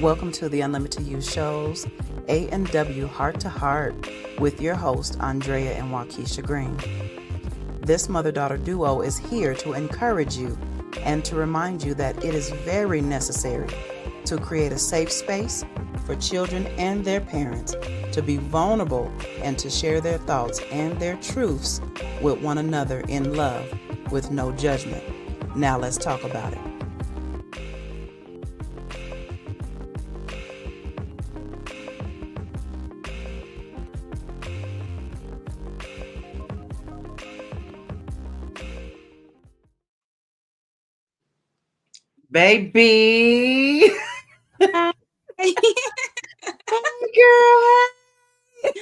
Welcome to the Unlimited You Show's A&W Heart to Heart with your host, Aundrea and Wakisha Greene. This mother-daughter duo is here to encourage you and to remind you that it is very necessary to create a safe space for children and their parents to be vulnerable and to share their thoughts and their truths with one another in love with no judgment. Now let's talk about it. Baby. Hi. Hey, girl.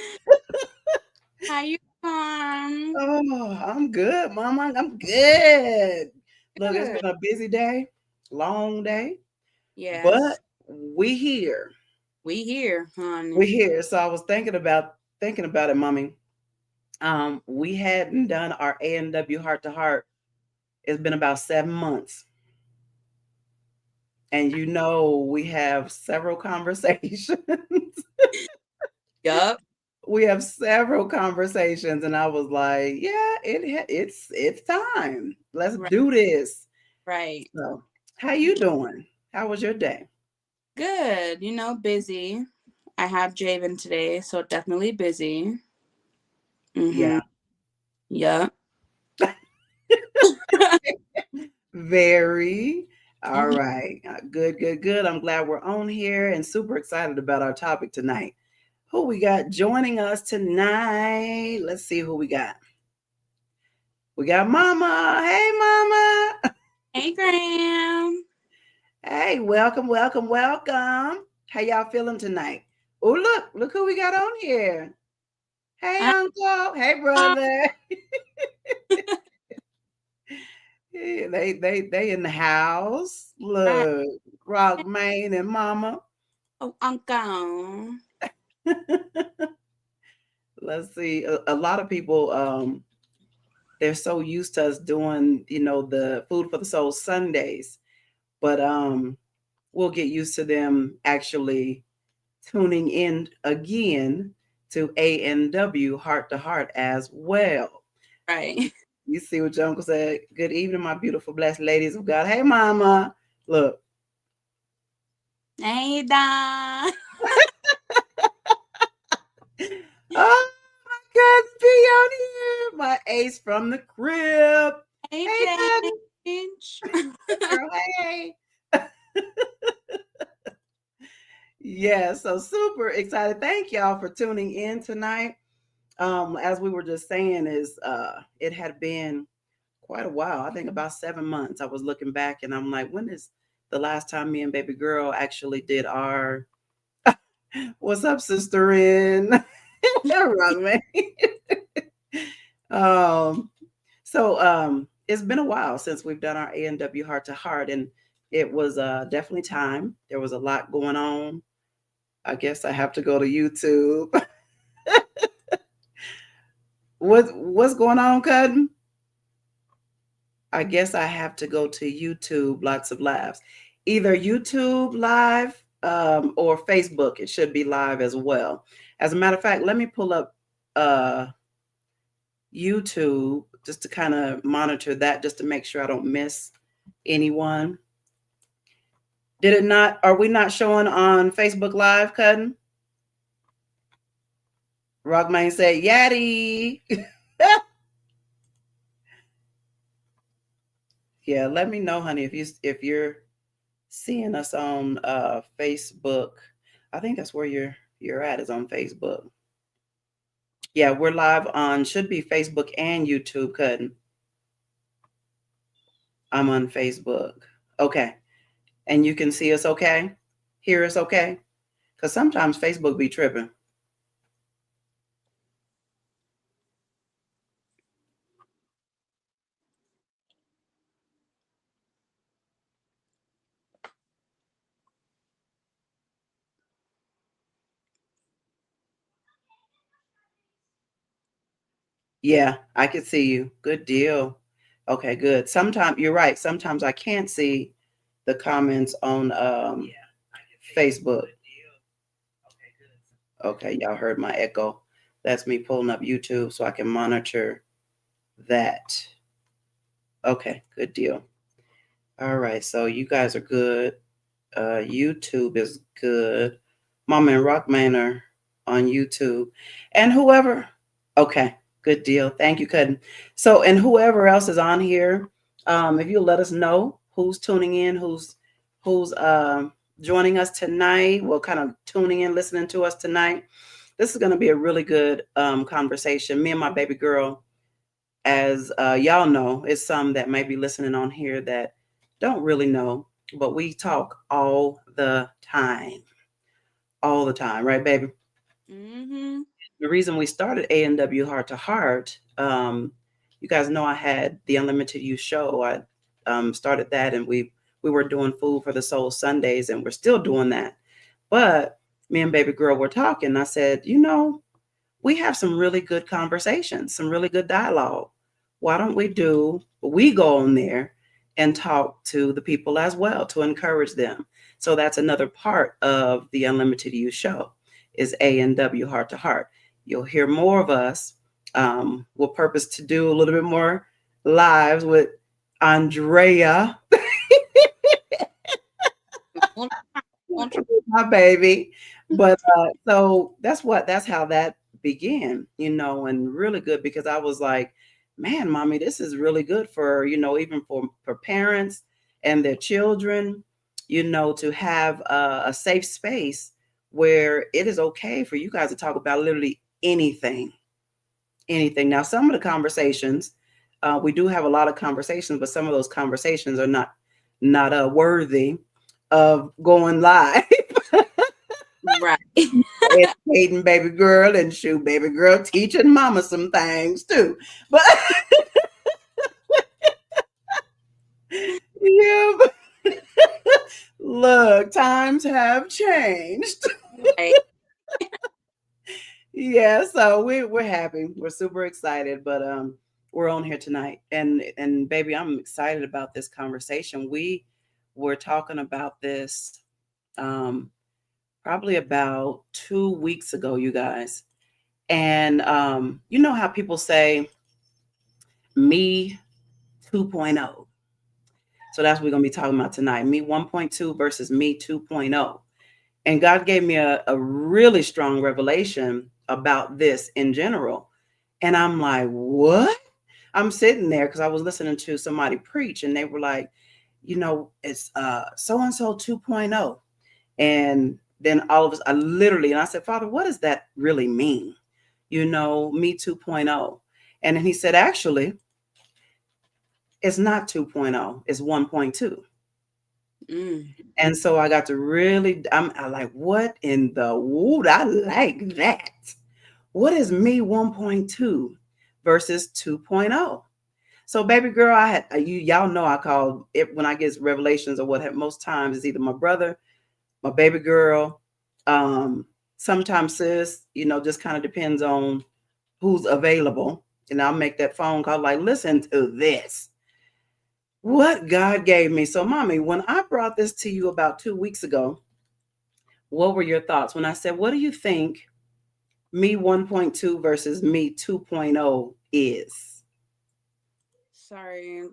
How you doing? Oh, I'm good, Mama. I'm good. Look, it's Good. been a busy day, long day, Yes, but we here. we here, honey. We here. So I was thinking about it, Mommy. We hadn't done our A&W heart to heart. It's been about 7 months. And we have several conversations. Yup. We have several conversations, and I was like, "Yeah, it's time. Let's Right. do this." Right. So, how you doing? How was your day? Good. Busy. I have Javen today, so definitely busy. Yeah, Mm-hmm. Yup. very. All Mhm. right, good, good, good. I'm glad we're on here and super excited about our topic tonight. Who we got joining us tonight? Let's see who we got. We got Mama. Hey, Mama. Hey, Graham. Hey, welcome, welcome, welcome. How y'all feeling tonight? Oh, look who we got on here. Hey, Hi. Uncle. Hey, brother. Yeah, they in the house. Right. Look, Rock, Maine, and Mama. Oh, Uncle. Let's see. A lot of people, they're so used to us doing, the Food for the Soul Sundays, but we'll get used to them actually tuning in again to A&W Heart to Heart as well. Right. You see what your uncle said? Good evening, my beautiful, blessed ladies of God. Hey, Mama. Look. Hey, Don. Oh, my cousin be on here. My ace from the crib. Hey, Hey, cousin. Paige. Girl, hey. Yeah, so super excited. Thank y'all for tuning in tonight. As we were just saying, it had been quite a while. I think about 7 months. I was looking back and I'm like, when is the last time me and baby girl actually did our what's up, sister in wrong man. um it's been a while since we've done our A&W heart to heart, and it was definitely time. There was a lot going on. I guess I have to go to YouTube. What's going on, Cudden? I guess I have to go to YouTube. Lots of laughs. Either YouTube live or Facebook. It should be live as well. As a matter of fact, let me pull up uh, YouTube just to kind of monitor that, just to make sure I don't miss anyone. Did it not? Are we not showing on Facebook Live, Cudden? Rockman said, "Yaddy." Yeah, let me know, honey, if you're seeing us on Facebook. I think that's where you're at, is on Facebook. Yeah, we're live on, should be Facebook and YouTube, Cutting. I'm on Facebook. Okay. And you can see us okay? Hear us okay? Because sometimes Facebook be tripping. Yeah, I can see you. Good deal. Okay, good. Sometimes you're right. Sometimes I can't see the comments on Facebook. Okay, y'all heard my echo. That's me pulling up YouTube so I can monitor that. Okay, good deal. All right, so you guys are good. YouTube is good. Mama and Rockman are on YouTube. And whoever, okay, good deal. Thank you, Cudden. So, and whoever else is on here, if you'll let us know who's tuning in, who's joining us tonight, well, kind of tuning in, listening to us tonight. This is going to be a really good conversation. Me and my baby girl, as y'all know, is some that may be listening on here that don't really know, but we talk all the time. All the time, right, baby? Mm-hmm. The reason we started A&W Heart to Heart, you guys know I had the Unlimited You show. I started that, and we were doing Food for the Soul Sundays, and we're still doing that. But me and baby girl were talking. I said, we have some really good conversations, some really good dialogue. Why don't we go on there and talk to the people as well to encourage them? So that's another part of the Unlimited You show is A&W Heart to Heart. You'll hear more of us. We'll purpose to do a little bit more lives with Aundrea, my baby. But that's how that began, and really good because I was like, man, mommy, this is really good for, even for parents and their children, to have a safe space where it is okay for you guys to talk about literally anything. Now, some of the conversations, we do have a lot of conversations, but some of those conversations are not worthy of going live. Right. Educating baby girl and shoot baby girl teaching mama some things too. But yeah, look, times have changed. Right. Yeah, so we're happy. We're super excited, but we're on here tonight. And baby, I'm excited about this conversation. We were talking about this probably about 2 weeks ago, you guys. And you know how people say me 2.0. So that's what we're going to be talking about tonight. Me 1.2 versus me 2.0. And God gave me a really strong revelation about this in general. And I'm like, what? I'm sitting there because I was listening to somebody preach and they were like, it's so-and-so 2.0. And then all of us, and I said, Father, what does that really mean? Me 2.0. And then he said, actually, it's not 2.0, it's 1.2. And so I got to really, I like, what in the wood? I like that. What is me 1.2 versus 2.0? So baby girl, y'all know I call it when I get revelations or what most times is either my brother, my baby girl, sometimes sis, just kind of depends on who's available. And I'll make that phone call like, listen to this. What God gave me. So, mommy, when I brought this to you about 2 weeks ago, what were your thoughts? When I said, what do you think me 1.2 versus me 2.0 is? Sorry.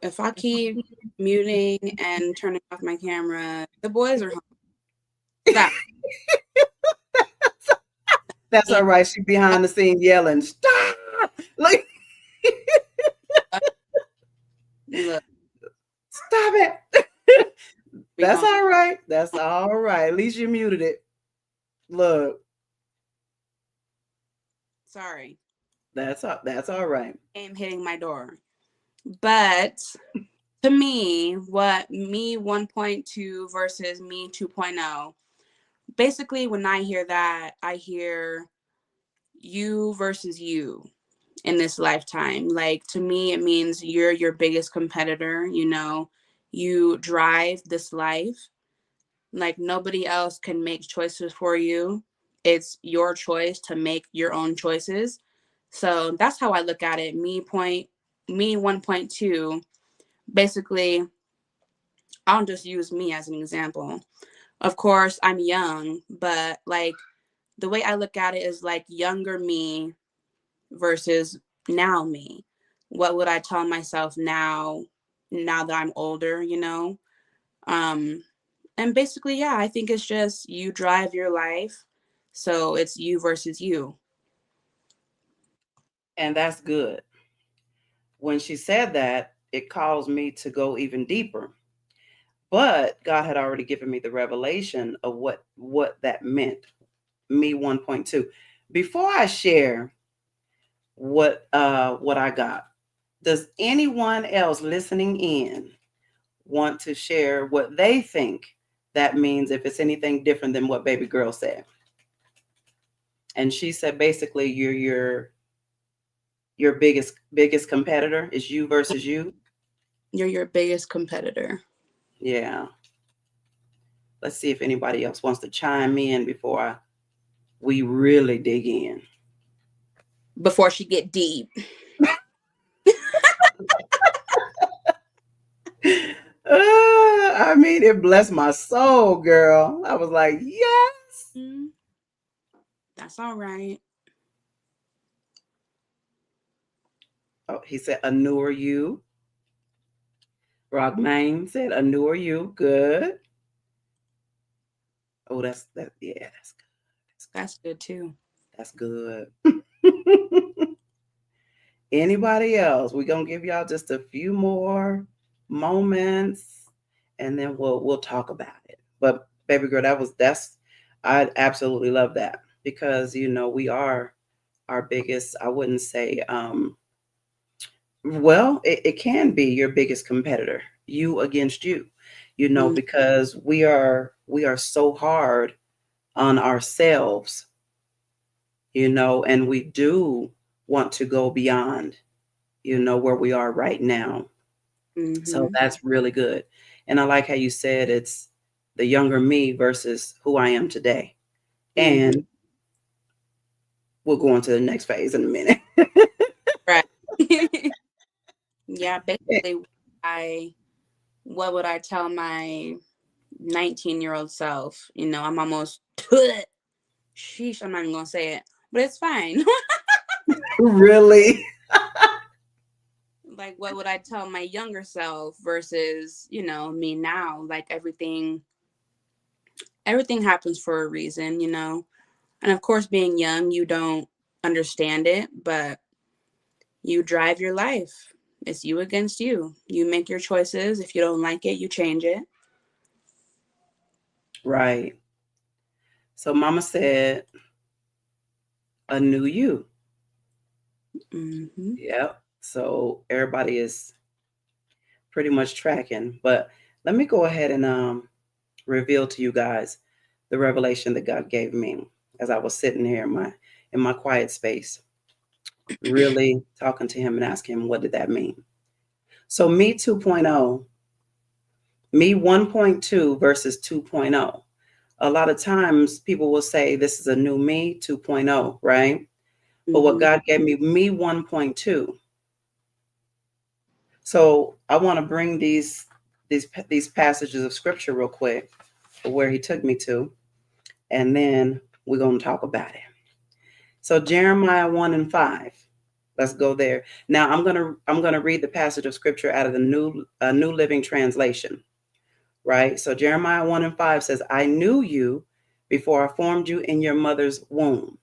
If I keep muting and turning off my camera, the boys are home. Stop. That's all right. She's behind the scene yelling, stop. Like, Look, stop it. That's all right. That's all right. At least you muted it. Look. Sorry. That's all right. I'm hitting my door. But to me, what me 1.2 versus me 2.0, basically when I hear that, I hear you versus you in this lifetime. Like, to me, it means you're your biggest competitor. You drive this life. Like, nobody else can make choices for you. It's your choice to make your own choices. So that's how I look at it. Me 1.2, basically, I'll just use me as an example. Of course, I'm young, but like the way I look at it is like younger me versus now me. What would I tell myself now that I'm older, you know? Um and basically, yeah, I think it's just you drive your life. So it's you versus you. And that's good. When she said that, it caused me to go even deeper. But God had already given me the revelation of what that meant. Me 1.2. Before I share what I got, does anyone else listening in want to share what they think that means, if it's anything different than what baby girl said? And she said basically your biggest competitor is you versus you. You're your biggest competitor. Yeah. Let's see if anybody else wants to chime in before we really dig in. Before she get deep. I mean, it blessed my soul, girl. I was like, yes. Mm, that's all right. Oh, he said, Anur you. Rockmain said, Anur you. Good. Oh, yeah, that's good. That's good too. That's good. Anybody else? We're gonna give y'all just a few more moments and then we'll talk about it. But baby girl, that's I absolutely love that because we are our biggest, I wouldn't say well, it can be your biggest competitor, you against you, Mm, because we are so hard on ourselves, and we do want to go beyond, where we are right now. So mm-hmm. that's really good. And I like how you said it's the younger me versus who I am today. Mm-hmm. And we'll go on to the next phase in a minute. Right. Yeah, basically I what would I tell my 19-year-old self? You know, I'm almost sheesh, I'm not even gonna say it. But it's fine. Really? Like what would I tell my younger self versus, me now? Like everything happens for a reason, you know. And of course being young, you don't understand it, but you drive your life. It's you against you. You make your choices. If you don't like it, you change it. Right. So mama said a new you. Hmm. Yep. So everybody is pretty much tracking. But let me go ahead and reveal to you guys the revelation that God gave me as I was sitting here in my quiet space, really talking to him and asking him, what did that mean? So me 2.0, me 1.2 versus 2.0. A lot of times people will say this is a new me 2.0, right? But what Hmm. God gave me 1.2. So I want to bring these passages of scripture real quick, where he took me to, and then we're going to talk about it. So Jeremiah 1:5. Let's go there. Now I'm gonna read the passage of scripture out of the New Living Translation. Right. So Jeremiah 1:5 says, "I knew you before I formed you in your mother's womb.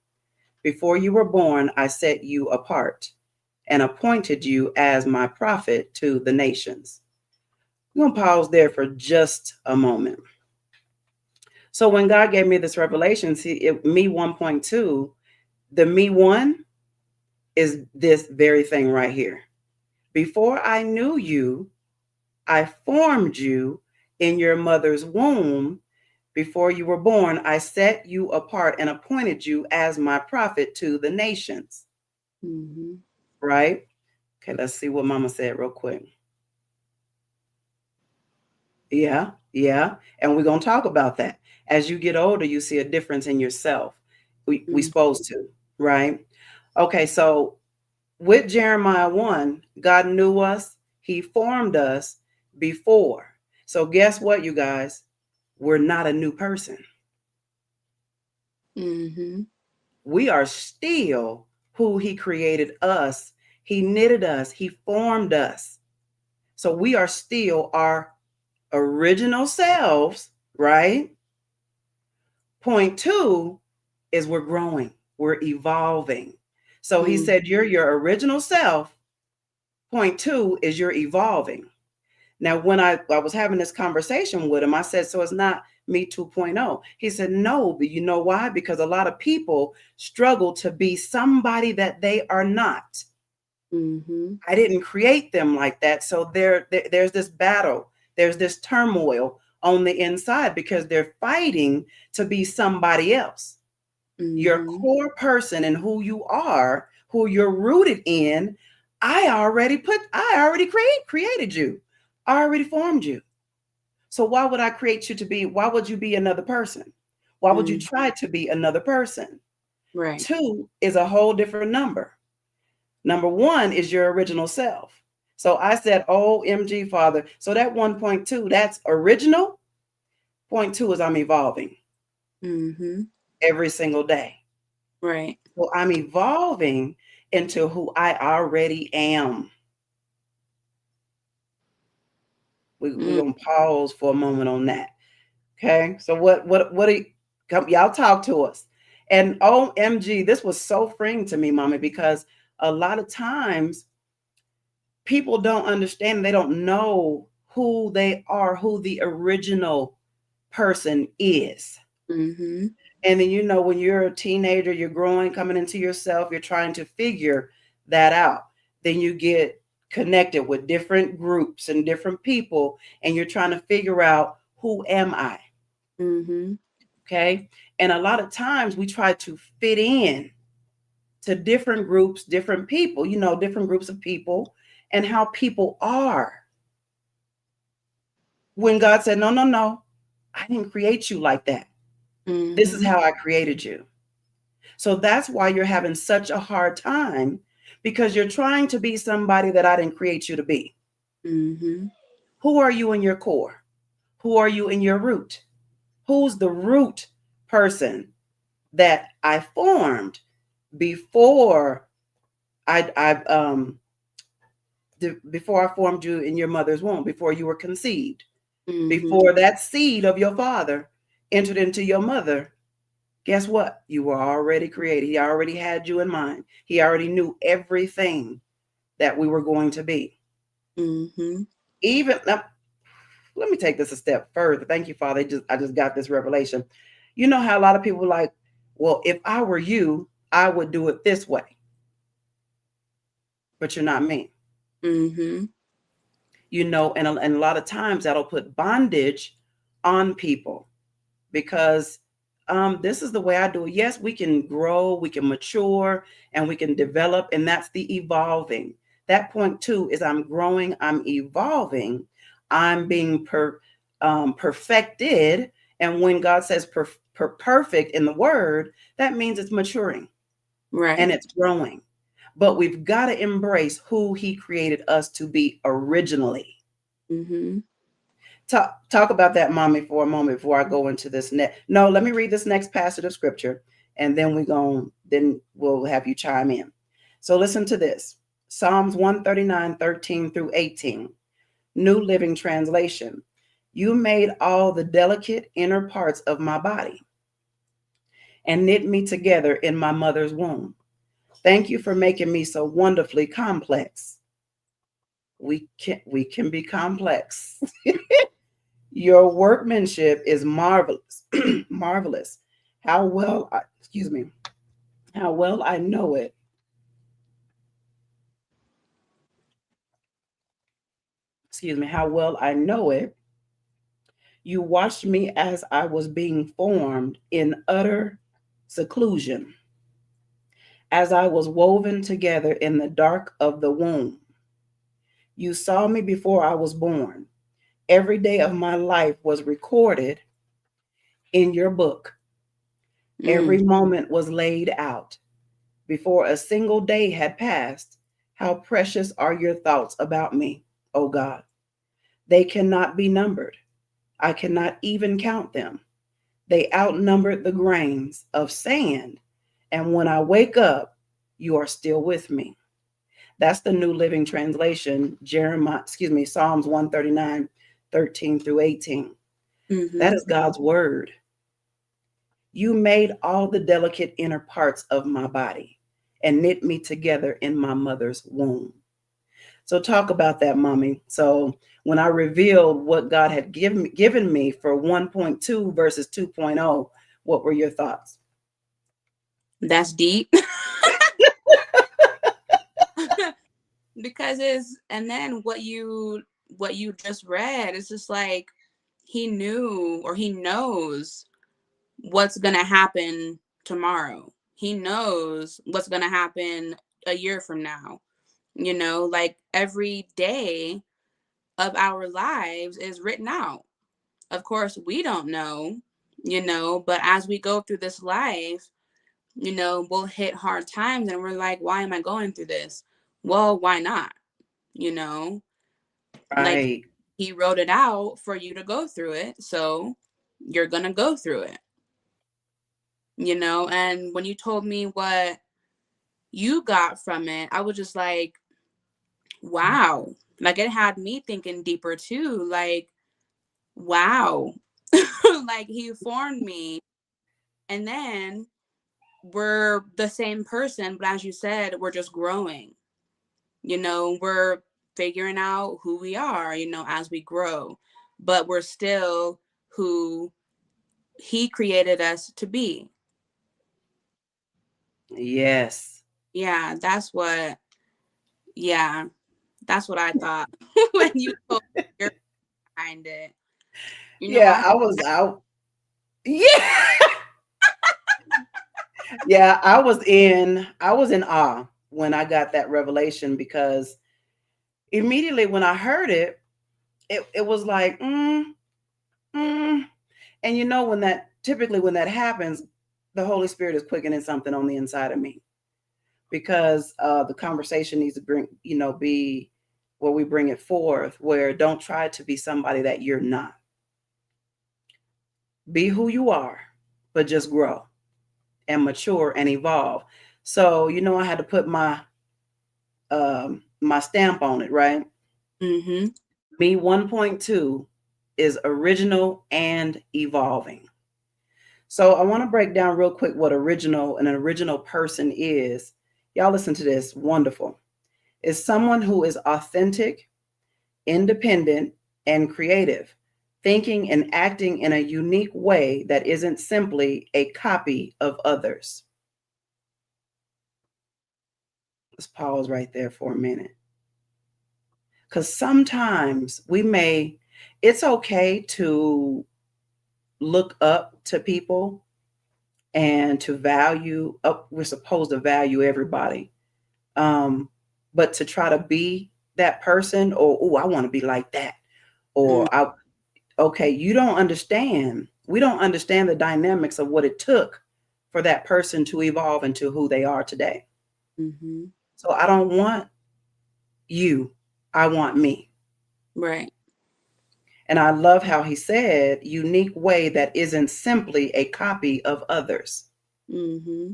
Before you were born, I set you apart and appointed you as my prophet to the nations." We're gonna pause there for just a moment. So when God gave me this revelation, see, me 1.2, the me one is this very thing right here. Before I knew you, I formed you in your mother's womb. Before you were born, I set you apart and appointed you as my prophet to the nations. Hmm. Right? Okay, let's see what mama said real quick. Yeah, yeah. And we're going to talk about that. As you get older, you see a difference in yourself. We supposed to, right? Okay, so with Jeremiah 1, God knew us, he formed us before. So guess what, you guys? we're not a new person. Mm-hmm. We are still who he created us. He knitted us. He formed us. So we are still our original selves, right? Point two is we're growing, we're evolving. So he said, you're your original self. Point two is you're evolving. Now, when I was having this conversation with him, I said, so it's not me 2.0. He said, no, but you know why? Because a lot of people struggle to be somebody that they are not. Mm-hmm. I didn't create them like that. So there's this battle, there's this turmoil on the inside because they're fighting to be somebody else. Mm-hmm. Your core person and who you are, who you're rooted in, I already created you. I already formed you. So why would I create you to be? Why would you be another person? Why would you try to be another person? Right. Two is a whole different number. Number one is your original self. So I said, OMG, Father. So that 1.2, that's original. Point two is I'm evolving every single day. Right. So I'm evolving into who I already am. We're going to pause for a moment on that. Okay. So what do you, y'all talk to us? And OMG, this was so freeing to me, Mommy, because a lot of times people don't understand. They don't know who they are, who the original person is. Mm-hmm. And then, when you're a teenager, you're growing, coming into yourself, you're trying to figure that out. Then you get connected with different groups and different people, and you're trying to figure out, who am I? Mm-hmm. Okay. And a lot of times we try to fit in to different groups, different people, different groups of people and how people are. When God said, no, no, no, I didn't create you like that. Mm-hmm. This is how I created you. So that's why you're having such a hard time, because you're trying to be somebody that I didn't create you to be. Mm-hmm. Who are you in your core? Who are you in your root? Who's the root person that I formed before before I formed you in your mother's womb, before you were conceived, before that seed of your father entered into your mother? Guess what? You were already created. He already had you in mind. He already knew everything that we were going to be. Even now, let me take this a step further. Thank you, Father. I just got this revelation. You know how a lot of people are like, well, if I were you, I would do it this way. But you're not me. And a lot of times that'll put bondage on people, because this is the way I do it. Yes, we can grow, we can mature, and we can develop, and that's the evolving. That point two is I'm growing, I'm evolving, I'm being perfected. And when God says perfect in the word, that means it's maturing, Right. And it's growing. But we've got to embrace who he created us to be originally. Talk about that, Mommy, for a moment before I go into this next. No, let me read this next passage of scripture, and then we'll have you chime in. So listen to this. Psalms 139, 13 through 18, New Living Translation. You made all the delicate inner parts of my body and knit me together in my mother's womb. Thank you for making me so wonderfully complex. We can be complex. Your workmanship is marvelous. Marvelous. How well I know it. How well I know it. You watched me as I was being formed in utter seclusion, as I was woven together in the dark of the womb. You saw me before I was born. Every day of my life was recorded in your book. Every moment was laid out. Before a single day had passed, how precious are your thoughts about me, O God. They cannot be numbered. I cannot even count them. They outnumbered the grains of sand. And when I wake up, you are still with me. That's the New Living Translation, Psalms 139, 13 through 18. That Mm-hmm. is God's word. You made all the delicate inner parts of my body and knit me together in my mother's womb. So talk about that, mommy. So when I revealed what God had given me for 1.2 versus 2.0, what were your thoughts? That's deep. Because it's, and then what you just read, it's just like he knew, or he knows what's gonna happen tomorrow. He knows what's gonna happen a year from now. You know, like every day of our lives is written out. Of course, we don't know, but as we go through this life, we'll hit hard times and we're like, why am I going through this? Well, why not? You know, like Right. he wrote it out for you to go through it. So you're going to go through it, and when you told me what you got from it, I was just like, wow. Like it had me thinking deeper too. Like, wow. Like he formed me, and then we're the same person, but as you said, we're just growing. We're figuring out who we are, as we grow, but we're still who he created us to be. Yes. Yeah, yeah, that's what I thought when you told me you're behind it. Yeah, I I was out. Yeah. Yeah, I was in awe when I got that revelation because immediately when I heard it, it was like, mm. And when that happens, the Holy Spirit is quickening something on the inside of me because the conversation needs to be where we bring it forth, where don't try to be somebody that you're not. Be who you are, but just grow and mature and evolve. So, I had to put my stamp on it, right? mm-hmm. Me 1.2 is original and evolving. So I want to break down real quick what an original person is. Y'all listen to this. Wonderful. Is someone who is authentic, independent, and creative, thinking and acting in a unique way that isn't simply a copy of others. Let's pause right there for a minute. Because sometimes it's okay to look up to people and to value up. We're supposed to value everybody. Um, but to try to be that person, or, oh, I want to be like that. Or, okay, you don't understand. We don't understand the dynamics of what it took for that person to evolve into who they are today. Mm-hmm. So I don't want you. I want me. Right. And I love how he said, unique way that isn't simply a copy of others. Mm-hmm.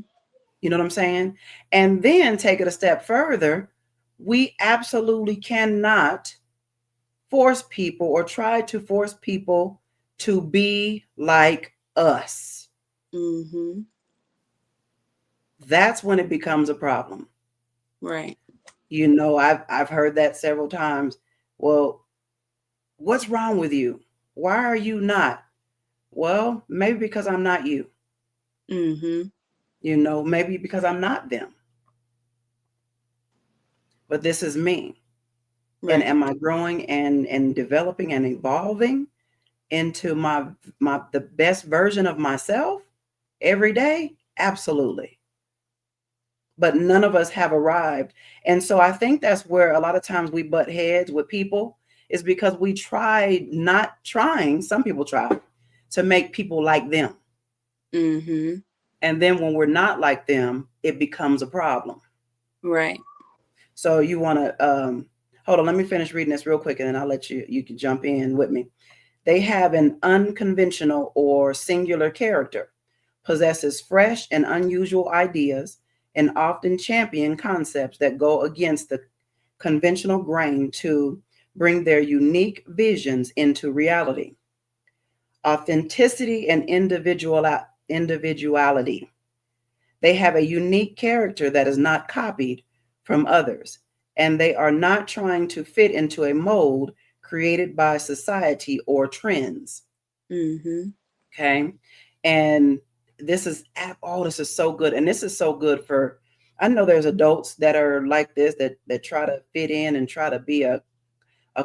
You know what I'm saying? And then take it a step further. We absolutely cannot force people or try to force people to be like us. Mm-hmm. That's when it becomes a problem. Right. I've heard that several times. Well, what's wrong with you? Why are you not? Well, maybe because I'm not you. Mm-hmm. Maybe because I'm not them. But this is me. And Right. am I growing and developing and evolving into the best version of myself every day? Absolutely. But none of us have arrived. And so I think that's where a lot of times we butt heads with people, is because we try not trying, some people try to make people like them. Mm-hmm. And then when we're not like them, it becomes a problem. Right. So you want to hold on, let me finish reading this real quick and then I'll let you can jump in with me. They have an unconventional or singular character, possesses fresh and unusual ideas, and often champion concepts that go against the conventional grain to bring their unique visions into reality. Authenticity and individuality. They have a unique character that is not copied from others, and they are not trying to fit into a mold created by society or trends. Mm-hmm. Okay. And this is, oh, this is so good. And this is so good for, I know there's adults that are like this, that try to fit in and try to be a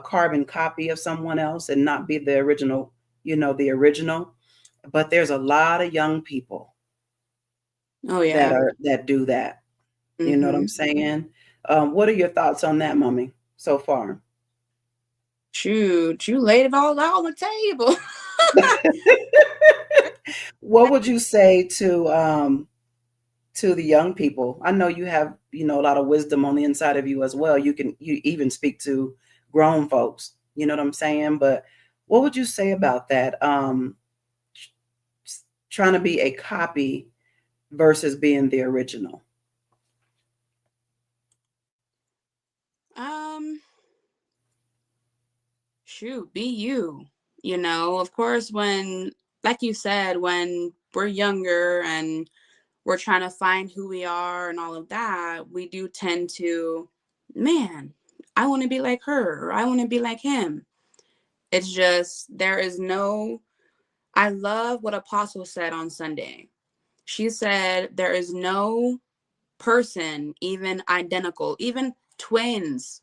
carbon copy of someone else and not be the original, the original. But there's a lot of young people Oh yeah. that do that. You know what Mm-hmm. I'm saying? What are your thoughts on that, mommy, so far? Shoot, you laid it all out on the table. What would you say to the young people? I know you have, a lot of wisdom on the inside of you as well. You even speak to grown folks, you know what I'm saying? But what would you say about that? Trying to be a copy versus being the original. um Shoot, be you. Of course, when, like you said, when we're younger and we're trying to find who we are and all of that, we do tend to, man, I want to be like her, or I want to be like him. It's just, there is no, I love what Apostle said on Sunday. She said, there is no person, even identical, even twins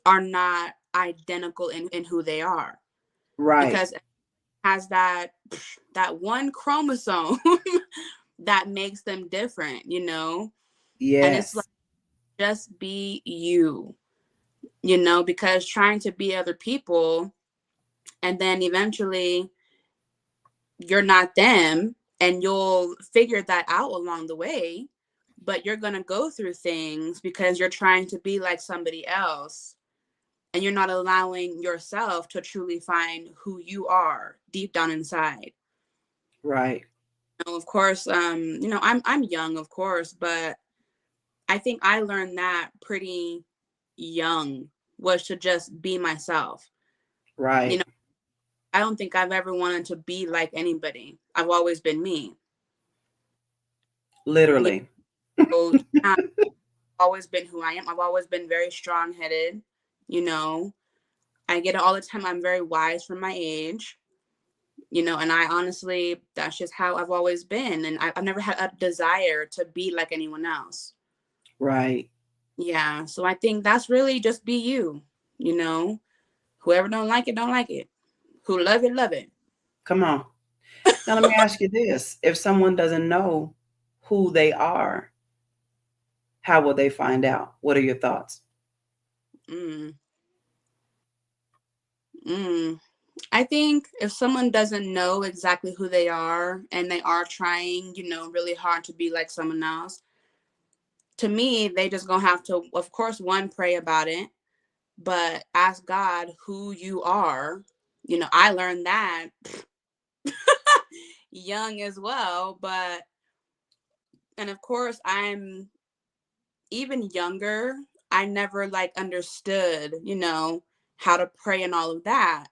are not identical in who they are, Right. because it has that one chromosome that makes them different. And it's like, Yes. just be you, because trying to be other people, and then eventually you're not them, and you'll figure that out along the way, but you're going to go through things because you're trying to be like somebody else, and you're not allowing yourself to truly find who you are deep down inside. Right. Of course, I'm young, of course, but I think I learned that pretty young, was to just be myself. You Right. know, I don't think I've ever wanted to be like anybody. I've always been me. You Literally. know, I've always been who I am. I've always been very strong-headed. You know, I get it all the time. I'm very wise for my age. And I honestly, that's just how I've always been. And I've never had a desire to be like anyone else. Right. Yeah. So I think that's really just be you, you know, whoever don't like it, don't like it. Who love it, love it. Come on. Now let me ask you this. If someone doesn't know who they are, how will they find out? What are your thoughts? Mm, mm. I think if someone doesn't know exactly who they are and they are trying, really hard to be like someone else, to me, they just gonna have to, of course, one, pray about it, but ask God who you are. I learned that young as well, and of course, I'm even younger. I never like understood, how to pray and all of that.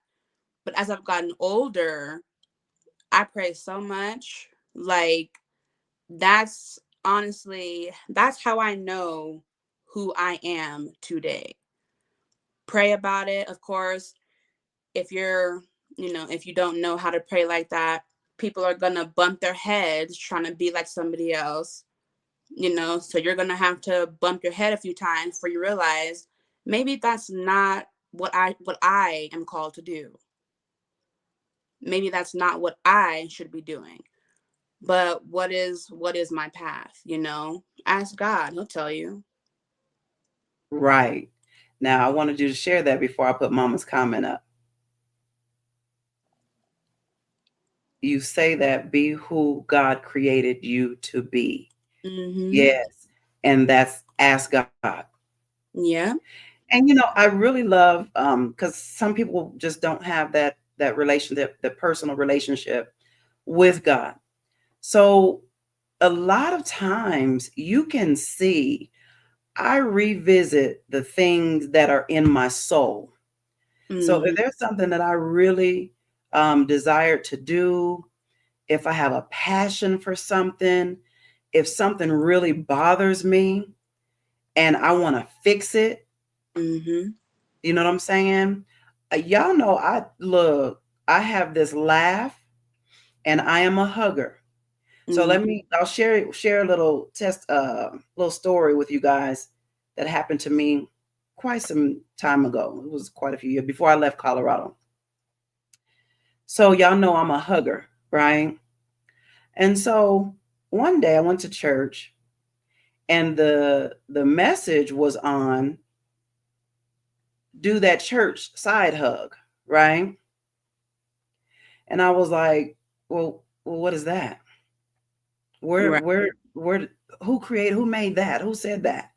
But as I've gotten older, I pray so much. Like, that's honestly, that's how I know who I am today. Pray about it. Of course, if if you don't know how to pray like that, people are going to bump their heads trying to be like somebody else, so you're going to have to bump your head a few times before you realize maybe that's not what I am called to do. Maybe that's not what I should be doing. But what is my path, Ask God, he'll tell you. Right. Now I wanted you to share that before I put mama's comment up. You say that be who God created you to be. Mhm. Yes. And that's ask God. Yeah. And I really love because some people just don't have that that relationship, the personal relationship with God. So a lot of times you can see I revisit the things that are in my soul. So if Mhm. there's something that I really desire to do, if I have a passion for something, if something really bothers me and I want to fix it, Mhm. you know what I'm saying? Y'all know I look, I have this laugh and I am a hugger. So Mhm. I'll share a little little story with you guys that happened to me quite some time ago. It was quite a few years before I left Colorado. So y'all know I'm a hugger, right? And so one day I went to church and the message was on do that church side hug, right? And I was like, well, what is that? Where, Right. where, where, who created, who made that? Who said that?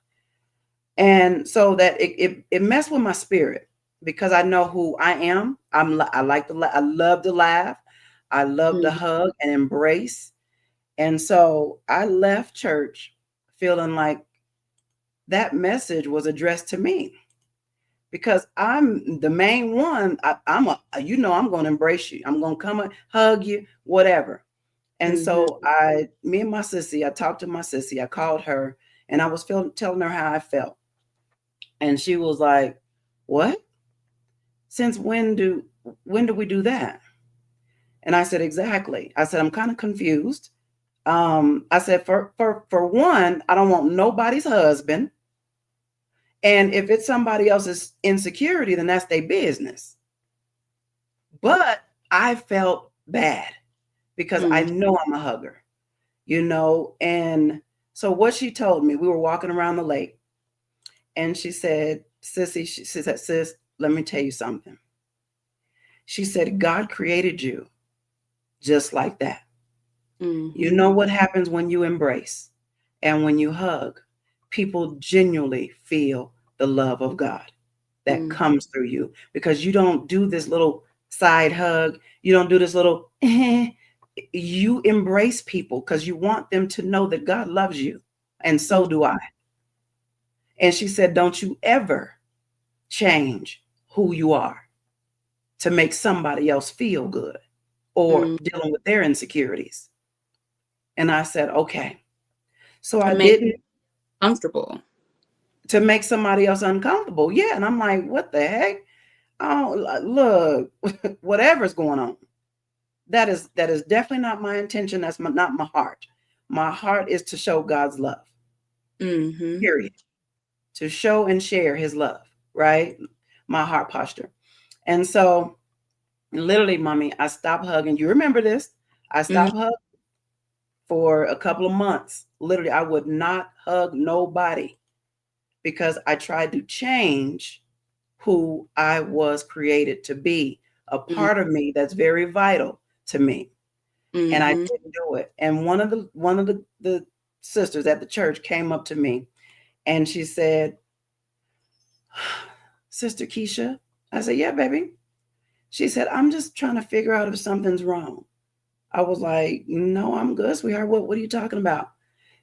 And so that it messed with my spirit because I know who I am. I like to, I love to laugh. I love to Mhm. hug and embrace. And so I left church feeling like that message was addressed to me because I'm the main one. I'm going to embrace you. I'm going to come and hug you, whatever. And Mhm. so me and my sissy, I talked to my sissy, I called her and I was telling her how I felt. And she was like, what? Since when do we do that? And I said, exactly. I said, I'm kind of confused. I said, for one, I don't want nobody's husband. And if it's somebody else's insecurity, then that's their business. But I felt bad because I Mhm. know I'm a hugger, you know. And so what she told me, we were walking around the lake, and she said, Sissy, she said, sis, let me tell you something. She said, God created you just like that. You Mhm. know what happens when you embrace and when you hug? People genuinely feel the love of God that Mhm. comes through you because you don't do this little side hug. You don't do this little, you embrace people because you want them to know that God loves you. And so do I. And she said, don't you ever change who you are to make somebody else feel good or Mhm. dealing with their insecurities. And I said, okay. So To I make didn't comfortable. to make somebody else uncomfortable. Yeah. And I'm like, what the heck? Oh, look, whatever's going on. That is definitely not my intention. That's not my heart. My heart is to show God's love. Mhm. Period. To show and share his love, right? My heart posture. And so literally, mommy, I stopped hugging. You remember this? I Mhm. stopped hugging for a couple of months. Literally, I would not hug nobody because I tried to change who I was created to be, a Mhm. part of me that's very vital to me. And I Mhm. didn't do it. And one of the sisters at the church came up to me and she said, Sister Keisha. I said, yeah, baby. She said, I'm just trying to figure out if something's wrong. I was like, no, I'm good, sweetheart. What are you talking about?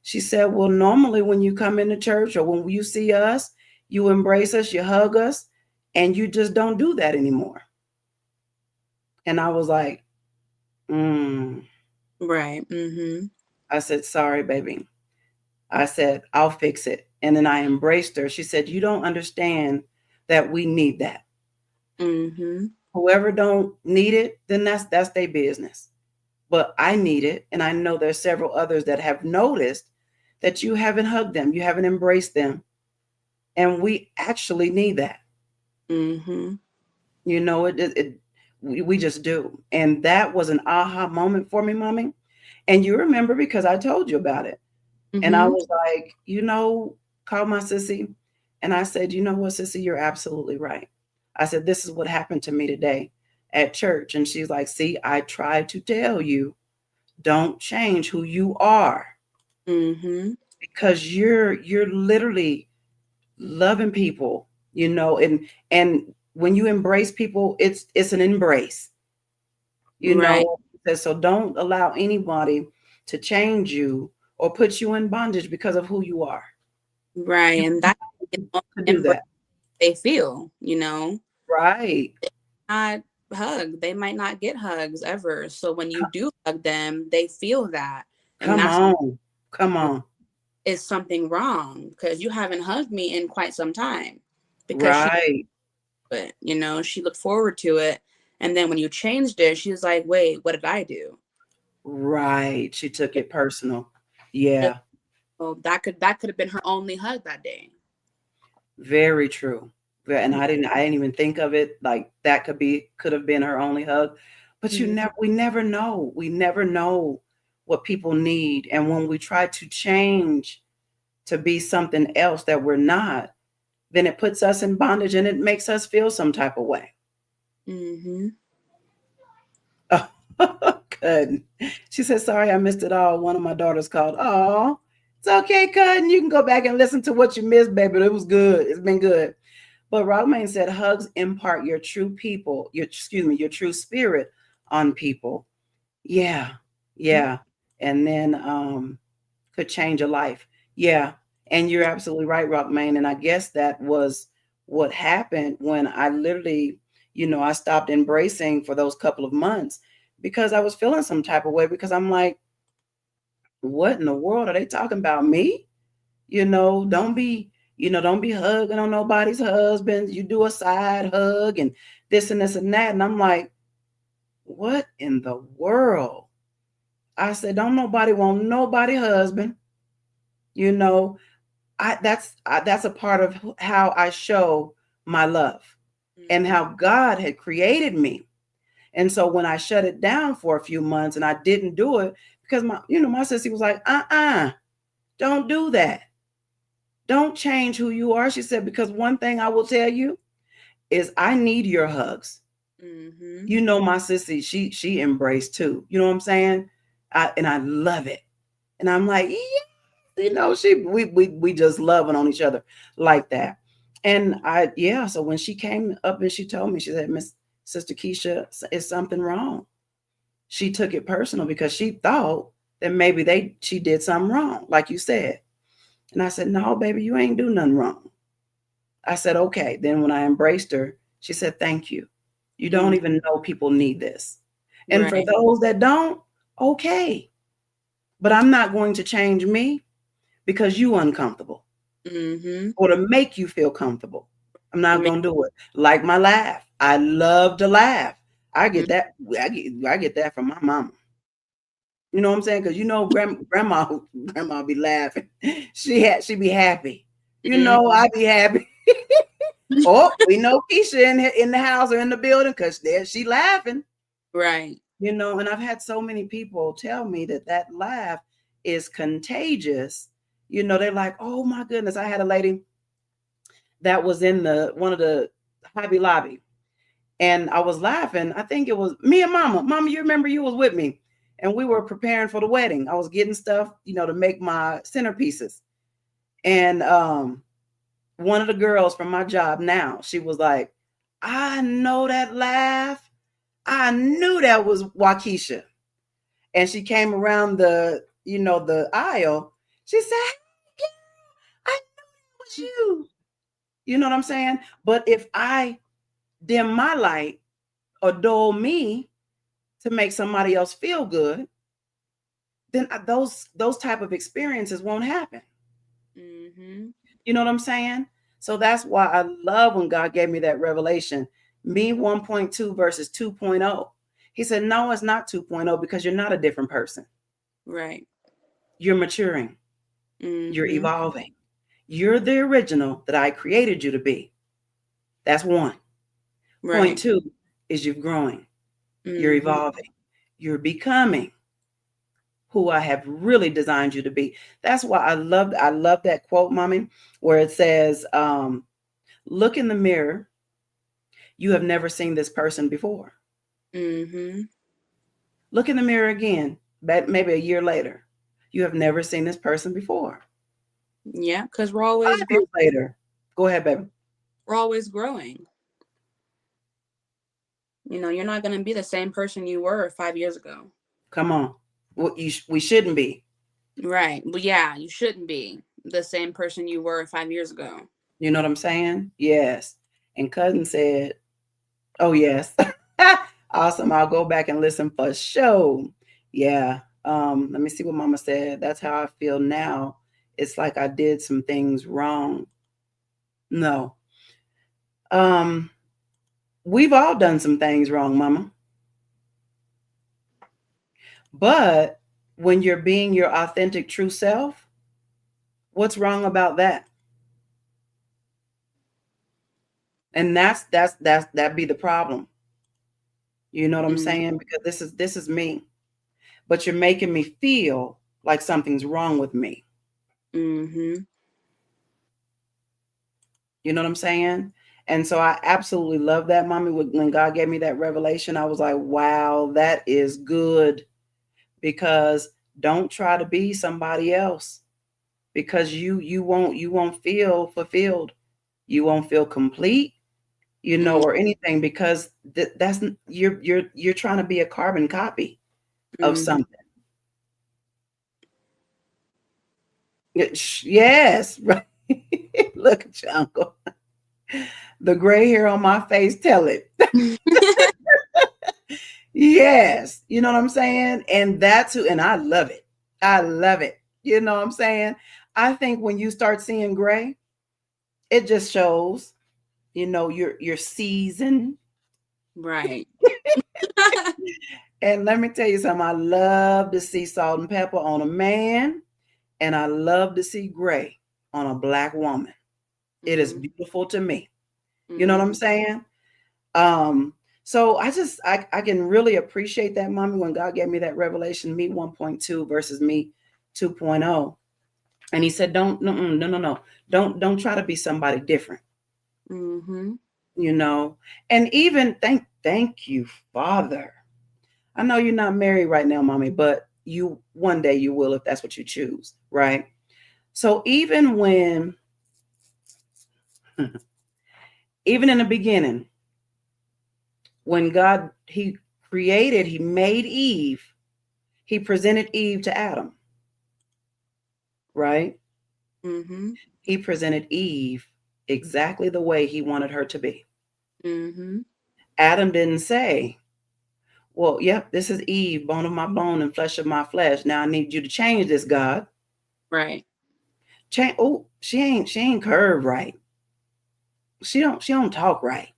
She said, well, normally when you come into church or when you see us, you embrace us, you hug us, and you just don't do that anymore. And I was like, mm. Right. Mhm. I said, sorry, baby. I said, I'll fix it. And then I embraced her. She said, you don't understand that we need that. Mhm. Whoever don't need it, then that's their business. But I need it. And I know there's several others that have noticed that you haven't hugged them, you haven't embraced them. And we actually need that. Mhm. You know, we just do. And that was an aha moment for me, mommy. And you remember because I told you about it. And I Mhm. was like, call my sissy. And I said, you know what, sissy, you're absolutely right. I said, this is what happened to me today at church. And she's like, see, I tried to tell you, don't change who you are Mhm. because you're literally loving people, and when you embrace people, it's an embrace. You Right. know, so don't allow anybody to change you or put you in bondage because of who you are. Right. You And that to do embrace that. they feel, you know, Right. not hug. They might not get hugs ever. So when you do hug them, they feel that. And Come that's on. Come on. is something wrong because you haven't hugged me in quite some time because Right. she looked forward to it. And then when you changed it, she was like, wait, what did I do? Right. She took it personal. Yeah. Well, that could have been her only hug that day. Very true. And I didn't even think of it like that could have been her only hug. But Mhm. we never know. We never know what people need. And when we try to change to be something else that we're not, then it puts us in bondage and it makes us feel some type of way. Mhm. Oh, good. She said, sorry, I missed it all. One of my daughters called. Oh, it's okay, Cudden. You can go back and listen to what you missed, baby. It was good. It's been good. But Rockman said, hugs impart your true people, your true spirit on people. Yeah. Yeah. And then could change a life. Yeah. And you're absolutely right, Rockman. And I guess that was what happened when I literally, I stopped embracing for those couple of months because I was feeling some type of way because I'm like, what in the world are they talking about me? Don't be, don't be hugging on nobody's husband. You do a side hug and this and this and that. And I'm like, what in the world? I said, don't nobody want nobody husband. You know, that's a part of how I show my love and Mhm. how God had created me. And so when I shut it down for a few months and I didn't do it because my sister was like, don't do that. Don't change who you are. She said, because one thing I will tell you is I need your hugs. Mhm. My sissy, she embraced too. You know what I'm saying? And I love it. And I'm like, yeah, we just loving on each other like that. And so when she came up and she told me, she said, Miss Sister Keisha, is something wrong? She took it personal because she thought that maybe she did something wrong, like you said. And I said, no, baby, you ain't do nothing wrong. I said, okay. Then when I embraced her, she said, thank you. You don't Mhm. even know people need this. And for Right. those that don't, okay. But I'm not going to change me because you uncomfortable Mhm. or to make you feel comfortable. I'm To not make going to do it. Like my laugh. I love to laugh. I get mhm. that. I get that from my mama. You know what I'm saying? Because grandma be laughing. She be happy. Mhm. I be happy. Oh, we know Keisha in the house or in the building because there she laughing. Right. And I've had so many people tell me that laugh is contagious. They're like, oh my goodness. I had a lady that was in one of the Hobby Lobby, and I was laughing. I think it was me and Mama. Mama, you remember you was with me, and we were preparing for the wedding. I was getting stuff, to make my centerpieces, and one of the girls from my job now, she was like, I know that laugh. I knew that was Wakisha. And she came around the aisle. She said, hey, I knew it was you. You know what I'm saying? But if I dim my light or dull me to make somebody else feel good, then those type of experiences won't happen. Mhm. You know what I'm saying? So that's why I love when God gave me that revelation. Me 1.2 versus 2.0. He said, no, it's not 2.0 because you're not a different person. Right. You're maturing. You're Mhm. evolving. You're the original that I created you to be. That's one. Point Right. two is you're growing. You're Mhm. evolving. You're becoming who I have really designed you to be. That's why I love that quote, mommy, where it says, look in the mirror. You have never seen this person before. Mhm. Look in the mirror again, maybe a year later. You have never seen this person before. Yeah, because we're always 5 years later. Go ahead, baby. we're always growing. You're not going to be the same person you were 5 years ago. Come on. We shouldn't be. Right. But yeah, you shouldn't be the same person you were 5 years ago. You know what I'm saying? Yes. And cousin said, oh, yes. Awesome. I'll go back and listen for sure. Yeah. Let me see what mama said. That's how I feel now. It's like I did some things wrong. No. We've all done some things wrong, mama. But when you're being your authentic true self, what's wrong about that? And that be the problem. You know what I'm Mm-hmm. saying? Because this is me. But you're making me feel like something's wrong with me. Mm-hmm. You know what I'm saying? And so I absolutely love that, mommy. When God gave me that revelation, I was like, wow, that is good. Because don't try to be somebody else, because you won't feel fulfilled. You won't feel complete, or anything, because that's you're trying to be a carbon copy of Mm-hmm. something. Yes, right. Look at your uncle. The gray hair on my face tell it. Yes, you know what I'm saying? And that's who, and I love it. I love it. You know what I'm saying? I think when you start seeing gray, it just shows, you're seasoned. Right. And let me tell you something, I love to see salt and pepper on a man, and I love to see gray on a black woman. It is beautiful to me. You know what I'm saying? So I can really appreciate that, mommy, when God gave me that revelation, me 1.2 versus me 2.0. And he said, don't, no, no, no, no. Don't try to be somebody different. Mm-hmm. And even thank you, Father. I know you're not married right now, mommy, but you one day you will, if that's what you choose, right? So even in the beginning, when God he made Eve, he presented Eve to Adam, right? Mm-hmm. He presented Eve exactly the way he wanted her to be. Mm-hmm. Adam didn't say, well, yep, this is Eve, bone of my bone and flesh of my flesh. Now I need you to change this, God. Right. Change. Oh, she ain't curved right. She don't talk right.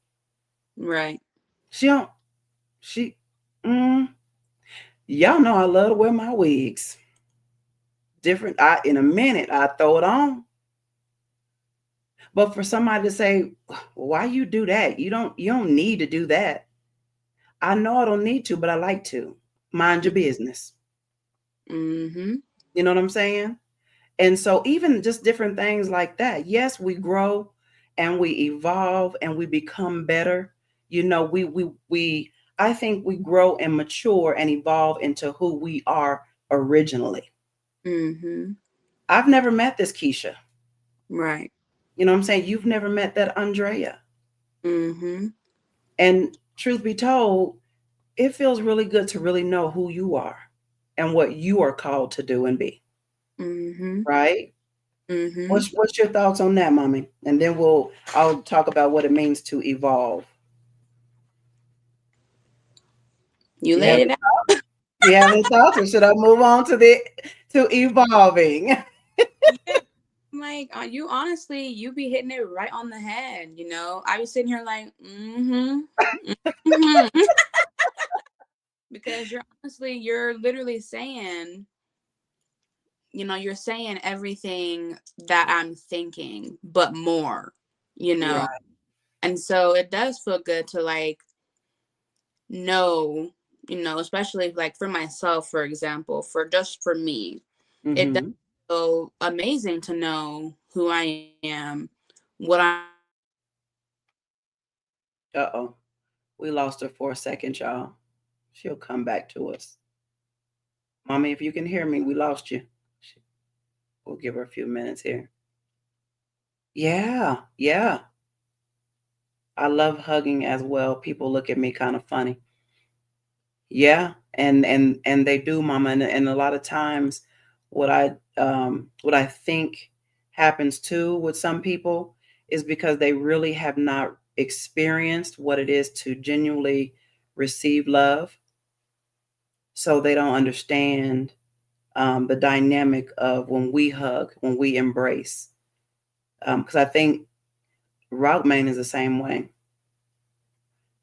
Right. She don't she mm, y'all know I love to wear my wigs. Different. I in a minute I throw it on. But for somebody to say, well, why you do that? You don't need to do that. I know I don't need to, but I like to. Mind your business. Mm-hmm. You know what I'm saying? And so even just different things like that. Yes, we grow and we evolve and we become better. We I think we grow and mature and evolve into who we are originally. Mm-hmm. I've never met this Keisha. Right. You know what I'm saying? You've never met that Aundrea. Mm-hmm. And truth be told, it feels really good to really know who you are and what you are called to do and be. Mm-hmm. Right? Mm-hmm. What's your thoughts on that, mommy? And then I'll talk about what it means to evolve. You You have laid it any out. thoughts? You have any thoughts, or should I move on to evolving? Yeah. Like you honestly, you be hitting it right on the head. I was sitting here like, mm-hmm. Mm-hmm. Because you're literally saying, you're saying everything that I'm thinking, but more, you know. Right. And so it does feel good to like know, especially like for myself, for example, for me, it does Mm-hmm. feel amazing to know who I am, what I'm. Uh-oh. We lost her for a second, y'all. She'll come back to us. Mommy, if you can hear me, we lost you. We'll give her a few minutes here. Yeah, yeah. I love hugging as well. People look at me kind of funny. Yeah, and they do, Mama. And a lot of times, what I think happens too with some people is because they really have not experienced what it is to genuinely receive love, so they don't understand the dynamic of when we hug, when we embrace. Because I think Rockman is the same way.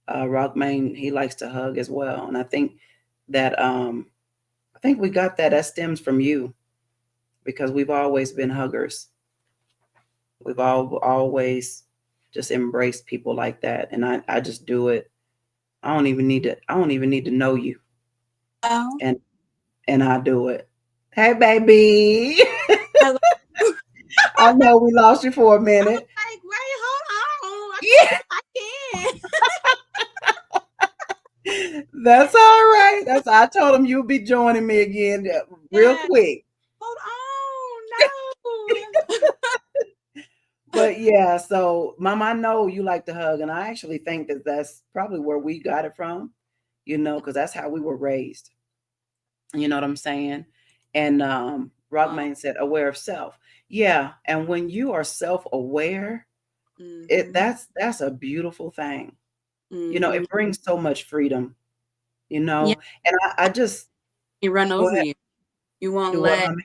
Rockman, he likes to hug as well, and that I think we got that. That stems from you because we've always been huggers. We've always just embraced people like that, and I just do it. I don't even need to know you, Oh, and I do it. Hey, baby. hello. I know we lost you for a I was minute. like, wait, hold on. Yeah, I can't. that's all right. That's I told him you'll be joining me again real Yeah, quick. hold on. No. But yeah, so Mom, I know you like to hug, and I actually think that that's probably where we got it from, because that's how we were raised. You know what I'm saying? And Oh, Rockman said, "Aware of self." Yeah, and when you are self-aware, mm-hmm. that's a beautiful thing. Mm-hmm. It brings so much freedom. Yeah, And I just you run go over ahead. you. You won't Do what, let mommy?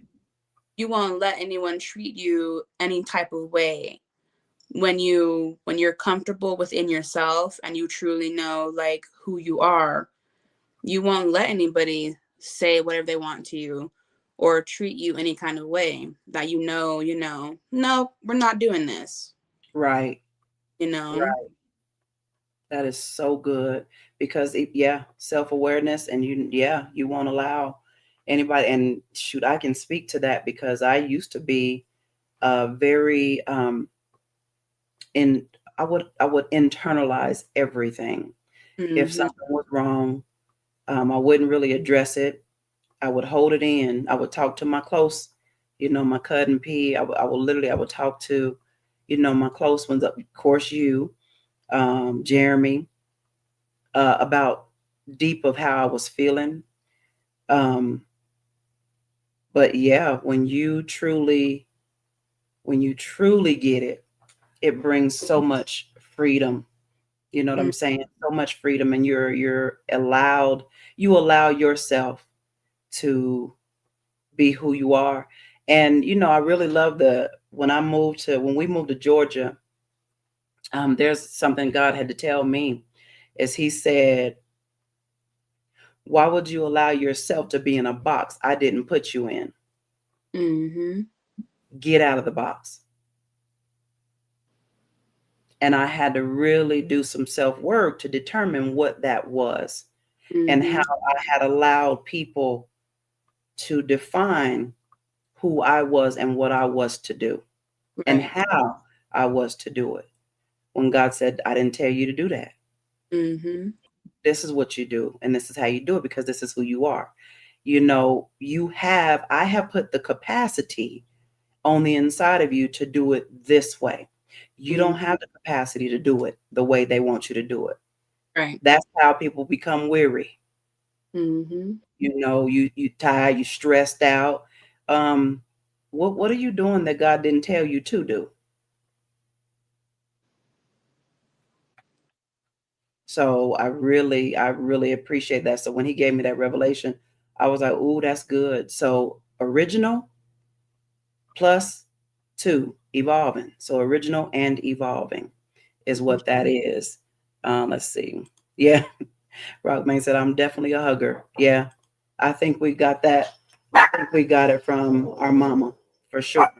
you won't let anyone treat you any type of way when you're comfortable within yourself and you truly know like who you are. You won't let anybody say whatever they want to you or treat you any kind of way that no, we're not doing this, Right, you know. right. That is so good because self-awareness, and you won't allow anybody. And shoot, I can speak to that because I used to be very in I would internalize everything. If Mm-hmm. something was wrong, I wouldn't really address it. I would hold it in. I would talk to my close, my cousin P. I would talk to, my close ones. Of course, you, Jeremy, about deep of how I was feeling. Um, but yeah, when you truly get it, it brings so much freedom. You know what I'm saying? So much freedom, and you allow yourself to be who you are. And I really love the when we moved to Georgia. There's something God had to tell me, as He said, "Why would you allow yourself to be in a box I didn't put you in? Mm-hmm. Get out of the box." And I had to really do some self work to determine what that was, and Mm-hmm. how I had allowed people to define who I was and what I was to do, and Right. how I was to do it. When God said, "I didn't tell you to do that. Mm-hmm. This is what you do, and this is how you do it because this is who you are." I have put the capacity on the inside of you to do it this way. You Mm-hmm. don't have the capacity to do it the way they want you to do it. Right. That's how people become weary. Mm-hmm. You tired, you stressed out. Um, what are you doing that God didn't tell you to do? So I really appreciate that. So when He gave me that revelation, I was like, "Ooh, that's good." So original plus two, evolving. So original and evolving is what that is. Let's see. Yeah, Rockman said, "I'm definitely a hugger." Yeah, I think we got that. I think we got it from our mama for sure.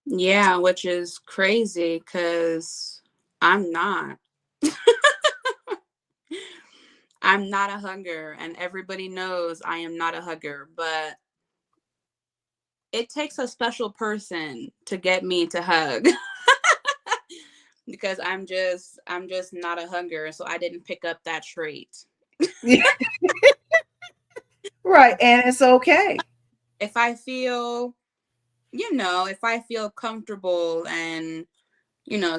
Yeah, which is crazy because I'm not. I'm not a hugger, and everybody knows I am not a hugger, but it takes a special person to get me to hug because I'm just not a hugger, so I didn't pick up that trait. Yeah, right, and it's okay. If I feel, if I feel comfortable and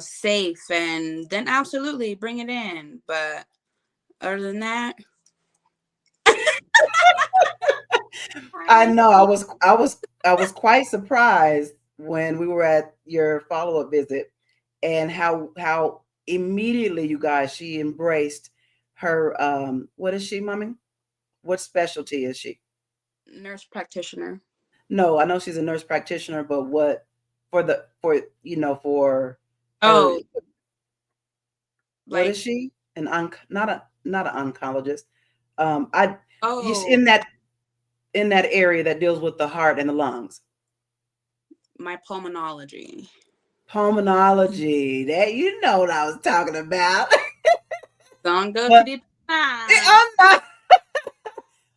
safe, and then absolutely bring it in. But other than that, I I miss know. you. I was quite surprised when we were at your follow up visit, and how immediately you guys she embraced her. What is she, mommy? What specialty is she? Nurse practitioner. No, I know she's a nurse practitioner, but what for for her, Oh, what like is she? Not an oncologist. I you oh, in that area that deals with the heart and the lungs. my pulmonology. Pulmonology. That you know what I was talking about. Don't go too But deep. Ah. I'm not.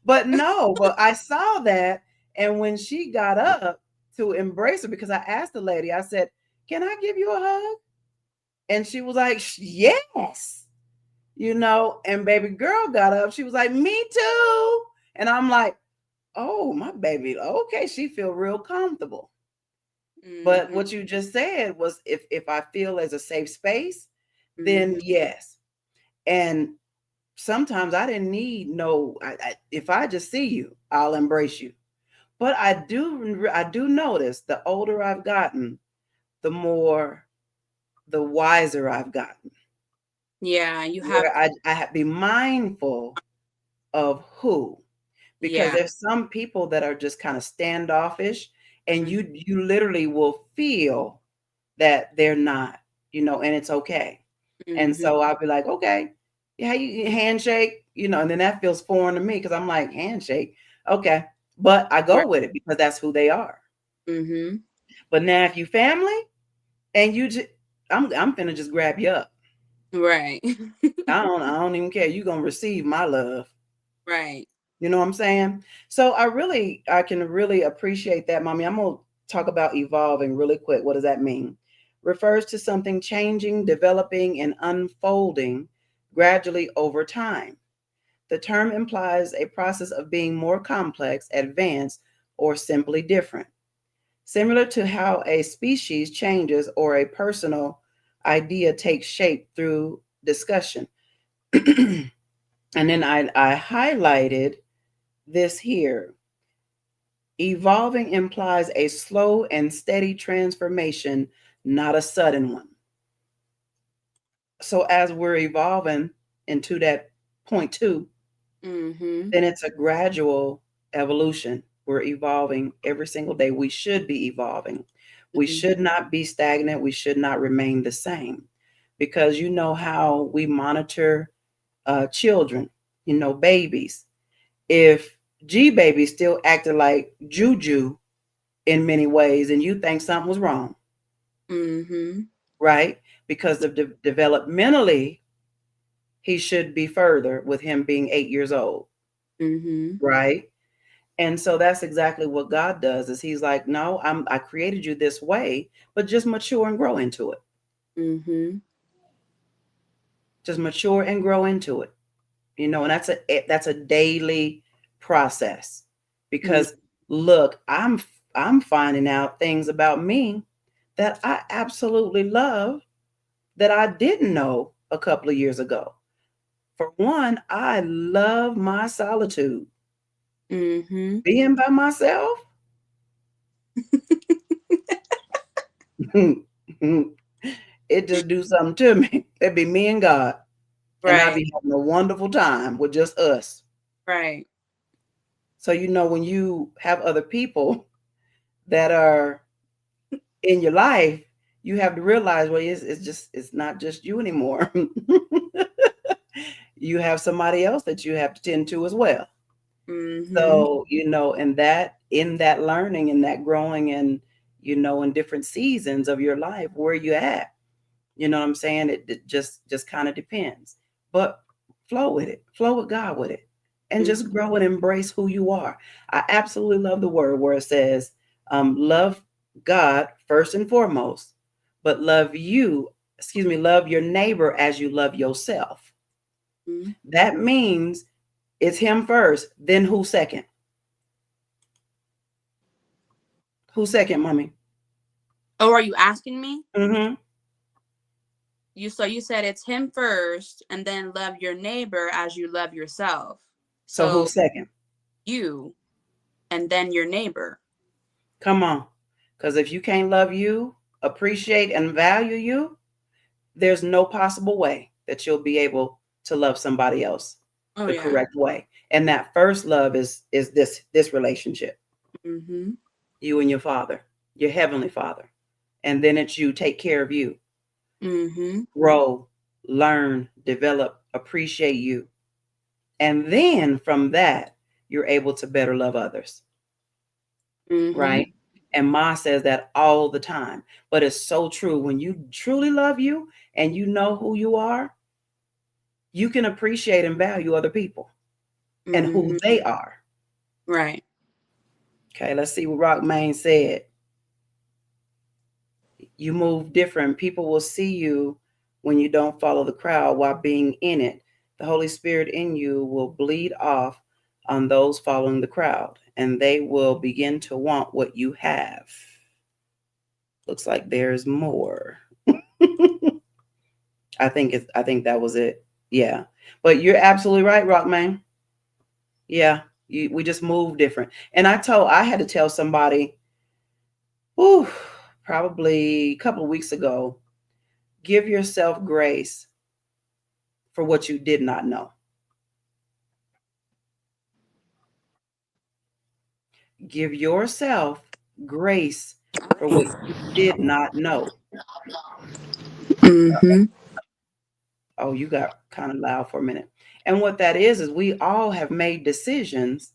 But no, but I saw that, and when she got up to embrace her, because I asked the lady, I said, "Can I give you a hug?" And she was like, "Yes." And baby girl got up. She was like, "Me too." And I'm like, "Oh, my baby. Okay, she feel real comfortable." But Mm-hmm. what you just said was if I feel as a safe space, then Mm-hmm. yes. And sometimes I didn't need no if I just see you, I'll embrace you. But I do notice the older I've gotten, the wiser I've gotten. Yeah, you have. Where I have to be mindful of who, because Yeah. there's some people that are just kind of standoffish, and Mm-hmm. you literally will feel that they're not, and it's okay. And Mm-hmm. so I'll be like, okay, yeah, you handshake, and then that feels foreign to me because I'm like, handshake, okay. But I go Right. with it because that's who they are. Mm-hmm. But now if you family and you just I'm finna just grab you up. Right. I don't even care. You're gonna receive my love. Right. You know what I'm saying? So I can really appreciate that, mommy. I'm gonna talk about evolving really quick. What does that mean? Refers to something changing, developing, and unfolding gradually over time. The term implies a process of being more complex, advanced, or simply different. Similar to how a species changes or a personal idea takes shape through discussion. And then I highlighted this here. Evolving implies a slow and steady transformation, not a sudden one. So as we're evolving into that point two, Mm-hmm. then it's a gradual evolution. We're evolving every single day. We should be evolving. We Mm-hmm. should not be stagnant. We should not remain the same, because you know how we monitor children, babies. If G baby still acted like Juju in many ways, and you think something was wrong, Mm-hmm. right? Because of developmentally, he should be further with him being 8 years old, Mm-hmm. right? And so that's exactly what God does. Is He's like, no, I created you this way, but just mature and grow into it. Mm-hmm. Just mature and grow into it. And that's a daily process. Yeah. Because look, I'm finding out things about me that I absolutely love that I didn't know a couple of years ago. For one, I love my solitude. Mm-hmm. Being by myself, it just do something to me. It'd be me and God, and I'd Right. be having a wonderful time with just us. Right. So when you have other people that are in your life, you have to realize, well, it's not just you anymore. You have somebody else that you have to tend to as well. Mm-hmm. So, in that learning and that growing and in different seasons of your life, where you at, you know what I'm saying? It just kind of depends. But flow with it. Flow with God with it. And Mm-hmm. just grow and embrace who you are. I absolutely love the word where it says, love God first and foremost, but love your neighbor as you love yourself. That means it's him first, then who second? Who second, mommy? Oh, are you asking me? Mm-hmm. So you said it's him first, and then love your neighbor as you love yourself. So So who's second? you, and then your neighbor. Come on. Because if you can't love you, appreciate and value you, there's no possible way that you'll be able to love somebody else Oh the yeah. correct way. And that first love is this relationship. Mhm. You and your father, your heavenly father. And then it's you take care of you. Mhm. Grow, learn, develop, appreciate you. And then from that, you're able to better love others. Mhm. Right? And Ma says that all the time. But it's so true. When you truly love you and you know who you are, you can appreciate and value other people and who Mhm. they are. Right. Okay, let's see what Rock Main said. You move different. People will see you when you don't follow the crowd while being in it. The Holy Spirit in you will bleed off on those following the crowd, and they will begin to want what you have. Looks like there's more. I think that was it. Yeah. But you're absolutely right, Rockman. Yeah. We just move different. And I had to tell somebody, whew, probably a couple of weeks ago, give yourself grace for what you did not know. Give yourself grace for what you did not know. Mhm. Oh, you got kind of loud for a minute. And what that is we all have made decisions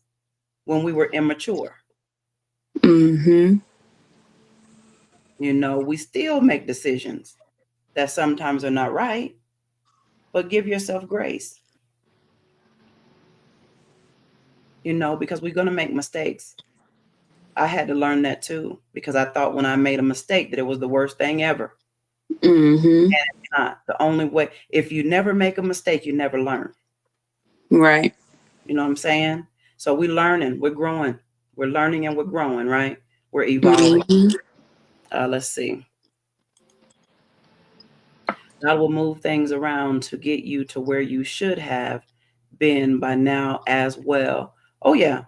when we were immature. Mhm. We still make decisions that sometimes are not right, but give yourself grace, because we're going to make mistakes. I had to learn that too, because I thought when I made a mistake that it was the worst thing ever. Mhm. And it's not. The only way, if you never make a mistake, you never learn. Right. You know what I'm saying? So we're learning, we're growing, we're learning and we're growing, right? We're evolving. Mhm. Let's see. God will move things around to get you to where you should have been by now as well. Oh, yeah.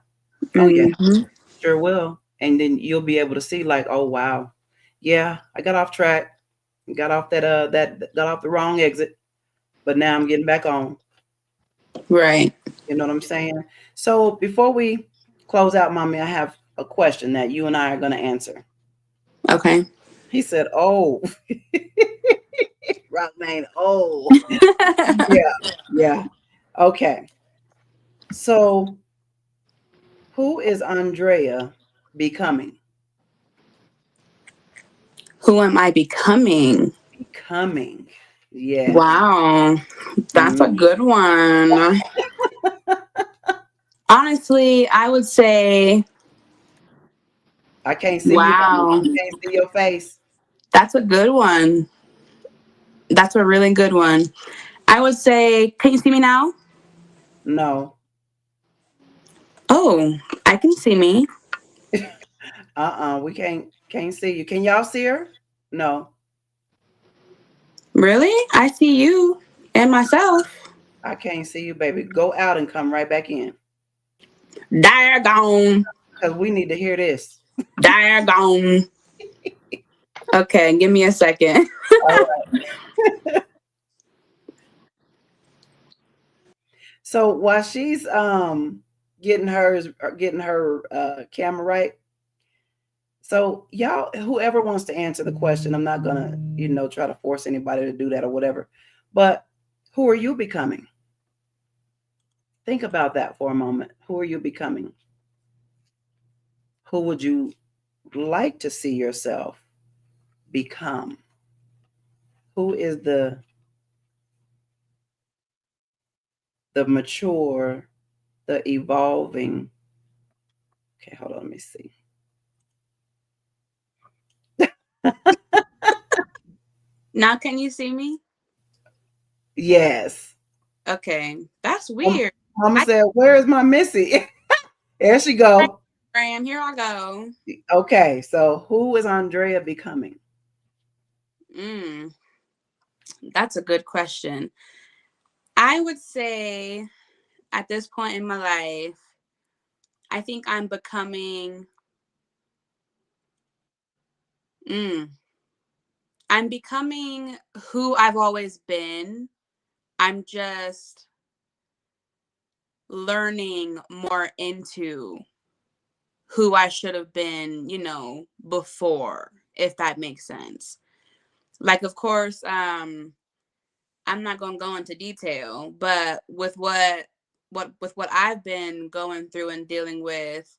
Oh, yeah. Mhm. Sure will. And then you'll be able to see, like, oh, wow. Yeah, I got off track. Got off that got off the wrong exit, but now I'm getting back on. Right. You know what I'm saying? So before we close out, Mommy, I have a question that you and I are going to answer. Okay. He said, oh, Rockman, oh. Yeah, yeah. Okay. So who is Aundrea becoming? Who am I becoming? Becoming. Yes. Wow. That's Mm. a good one. Honestly, I would say, I can't see you, Mommy. wow. I can't see your face. That's a good one. That's a really good one. I would say, can you see me now? No. Oh, I can see me. We can't see you. Can y'all see her? No. Really? I see you and myself. I can't see you, baby. Go out and come right back in. Diagon. Because we need to hear this. Diagon. Okay, give me a second. All right. So while she's getting her camera right. So y'all, whoever wants to answer the question, I'm not gonna, try to force anybody to do that or whatever. But who are you becoming? Think about that for a moment. Who are you becoming? Who would you like to see yourself become? Who is the mature, the evolving? Okay, hold on, let me see. Now, can you see me? Yes. Okay, that's weird. Mama I said, "Where is my Missy?" There she go. Graham, here I go. Okay, so who is Aundrea becoming? Mm. That's a good question. I would say at this point in my life, I think mm, I'm becoming who I've always been. I'm just learning more into who I should have been, before, if that makes sense. Like, of course, I'm not going to go into detail, but with what I've been going through and dealing with,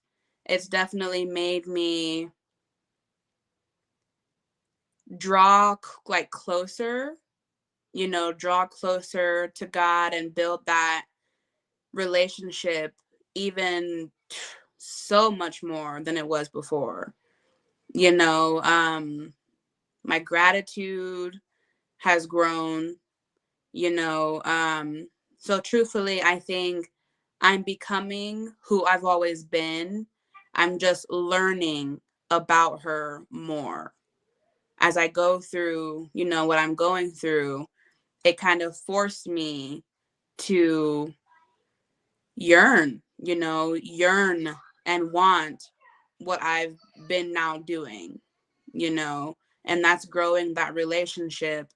it's definitely made me draw like closer, draw closer to God and build that relationship even so much more than it was before. You know, my gratitude has grown, you know. So truthfully, I think I'm becoming who I've always been. I'm just learning about her more. As I go through, what I'm going through, it kind of forced me to yearn and want what I've been now doing, you know, and that's growing that relationship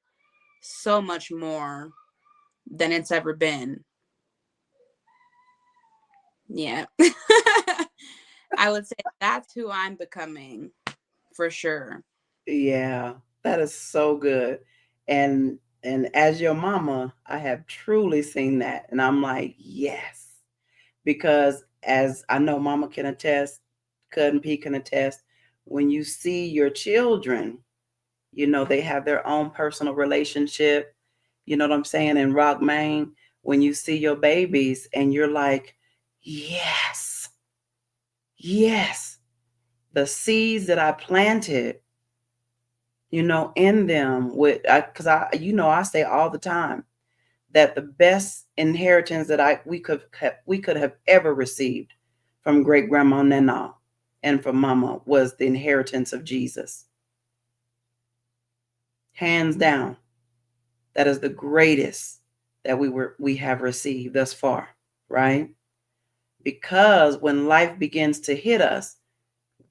so much more than it's ever been. Yeah. I would say that's who I'm becoming for sure. Yeah, that is so good. And as your mama, I have truly seen that. And I'm like, yes. Because as I know mama can attest, cousin P can attest, when you see your children, they have their own personal relationship. You know what I'm saying? In Rock, Maine, when you see your babies and you're like, yes, yes, the seeds that I planted, in them with, because I say all the time that the best inheritance that we could have ever received from great grandma Nana and from mama was the inheritance of Jesus. Hands down, that is the greatest that we have received thus far, right? Because when life begins to hit us,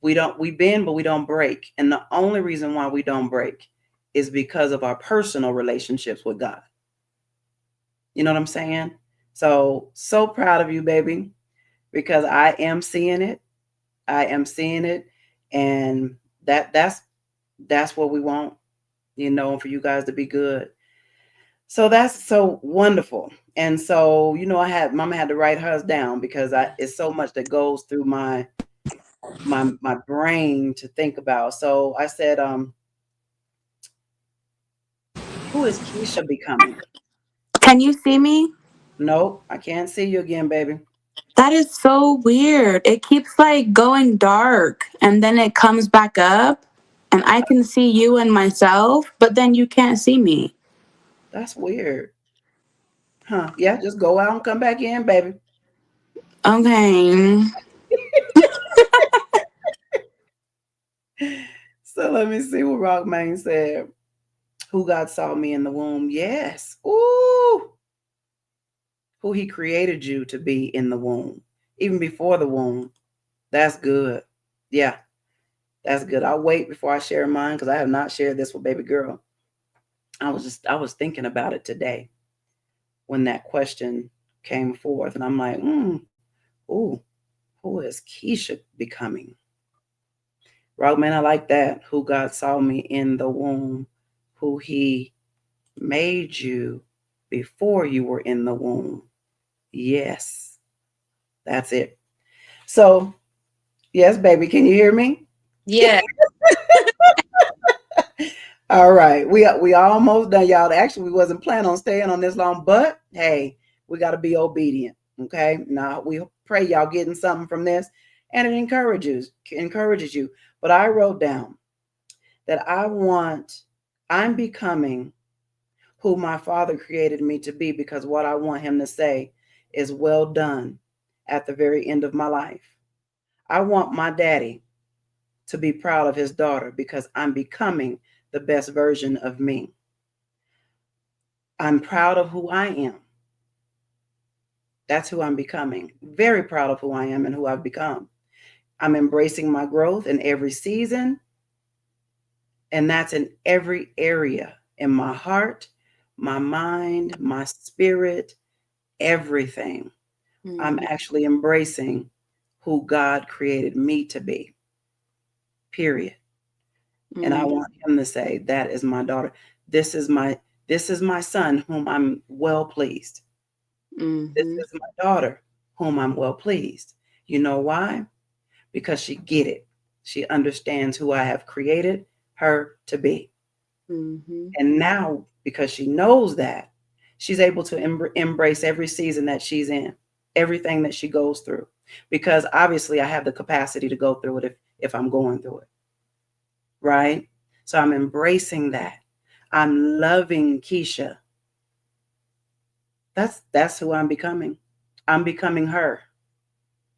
we bend but we don't break. And the only reason why we don't break is because of our personal relationships with God. You know what I'm saying? So proud of you, baby, because I am seeing it. I am seeing it, and that's what we want, for you guys to be good. So that's so wonderful. And so, mama had to write hers down because it's so much that goes through my brain to think about. So I said, who is Keisha becoming? Can you see me? Nope, I can't see you again, baby. That is so weird. It keeps like going dark and then it comes back up and I can see you and myself, but then you can't see me. That's weird. Huh. Yeah, just go out and come back in, baby. Okay. So let me see what Rockman said. Who God saw me in the womb? Yes. Ooh. Who he created you to be in the womb. Even before the womb. That's good. Yeah, that's good. I'll wait before I share mine because I have not shared this with baby girl. I was thinking about it today when that question came forth, and I'm like, ooh, who is Keisha becoming? Rockman, I like that. Who God saw me in the womb, who he made you before you were in the womb. Yes, that's it. So, yes, baby, can you hear me? Yeah. All right, we almost done, y'all. Actually, we wasn't planning on staying on this long, but hey, we got to be obedient. Okay, now we pray y'all getting something from this, and it encourages you. But I wrote down that I'm becoming who my Father created me to be because what I want Him to say is well done at the very end of my life. I want my daddy to be proud of his daughter because I'm becoming the best version of me. I'm proud of who I am. That's who I'm becoming. Very proud of who I am and who I've become. I'm embracing my growth in every season, and that's in every area in my heart, my mind, my spirit, everything. I'm Mm-hmm. actually embracing who God created me to be, period. And I Mm-hmm. want him to say, that is my daughter. This is my this is my son whom I'm well pleased. This Mm-hmm. is my daughter whom I'm well pleased. You know why? Because she get it. She understands who I have created her to be. Mm-hmm. And now, because she knows that, she's able to embrace every season that she's in, everything that she goes through. Because obviously, I have the capacity to go through it if I'm going through it, right? So I'm embracing that. I'm loving Keisha. That's who I'm becoming. I'm becoming her.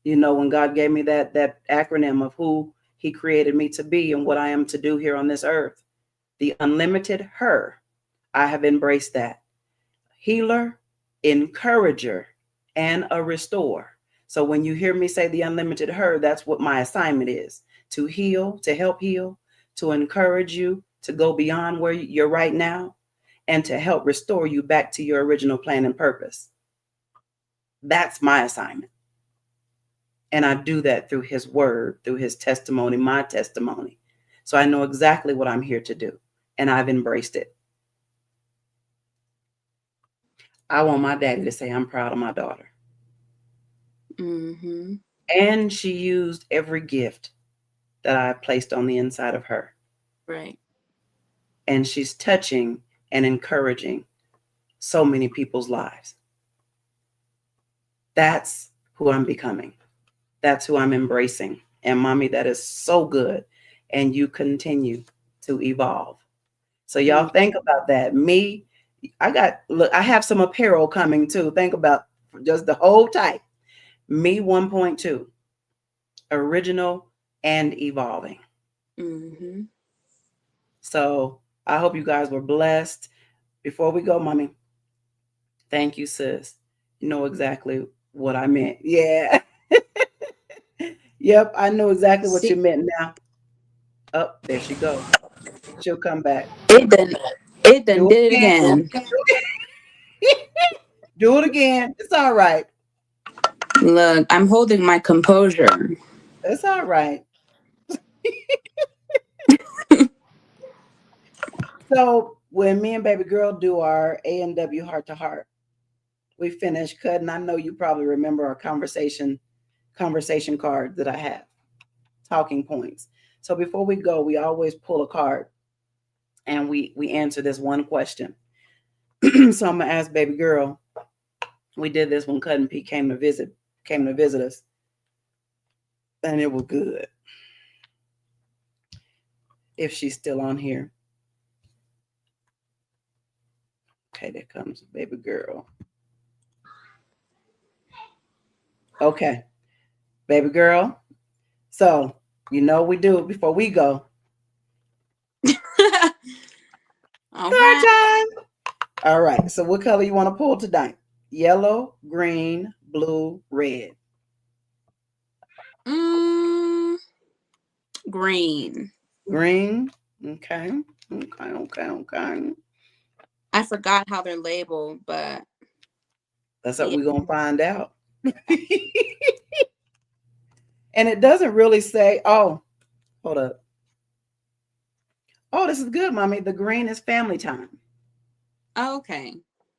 You know, when God gave me that acronym of who He created me to be and what I am to do here on this earth, the unlimited her, I have embraced that. Healer, encourager, and a restorer. So when you hear me say the unlimited her, that's what my assignment is: to heal, to help heal, to encourage you to go beyond where you're right now, and to help restore you back to your original plan and purpose. That's my assignment. And I do that through his word, through his testimony, my testimony. So I know exactly what I'm here to do. And I've embraced it. I want my daddy to say, I'm proud of my daughter. Mm-hmm. And she used every gift that I placed on the inside of her. Right. And she's touching and encouraging so many people's lives. That's who I'm becoming. That's who I'm embracing. And mommy, that is so good. And you continue to evolve. So y'all Mm. think about that. I have some apparel coming too. Think about just the whole type. Me 1.2, original and evolving. Mm-hmm. So I hope you guys were blessed. Before we go, mommy, thank you, sis. You know exactly what I meant. Yeah. Yep, I know exactly what you See, meant now. Oh, there she goes. She'll come back. it done it done Do it did it again. again. Do it again. It's all right. Look, I'm holding my composure. It's all right. So when me and baby girl do our A&W heart to heart, we finish cutting. I know you probably remember our conversation card that I have, talking points. So before we go, we always pull a card and we answer this one question. So I'm gonna ask baby girl. We did this when Cut and Pete came to visit us, and it was good. If she's still on here, okay, there comes baby girl. Okay, baby girl. So you know we do it before we go. All Card right. time. All right. So what color you want to pull tonight? Yellow, green, blue, red. Mm, green. Green. Okay. Okay. Okay. Okay. I forgot how they're labeled, but That's what yeah. we're gonna find out. And it doesn't really say. Oh, hold up. Oh, this is good, mommy. The green is family time. Okay.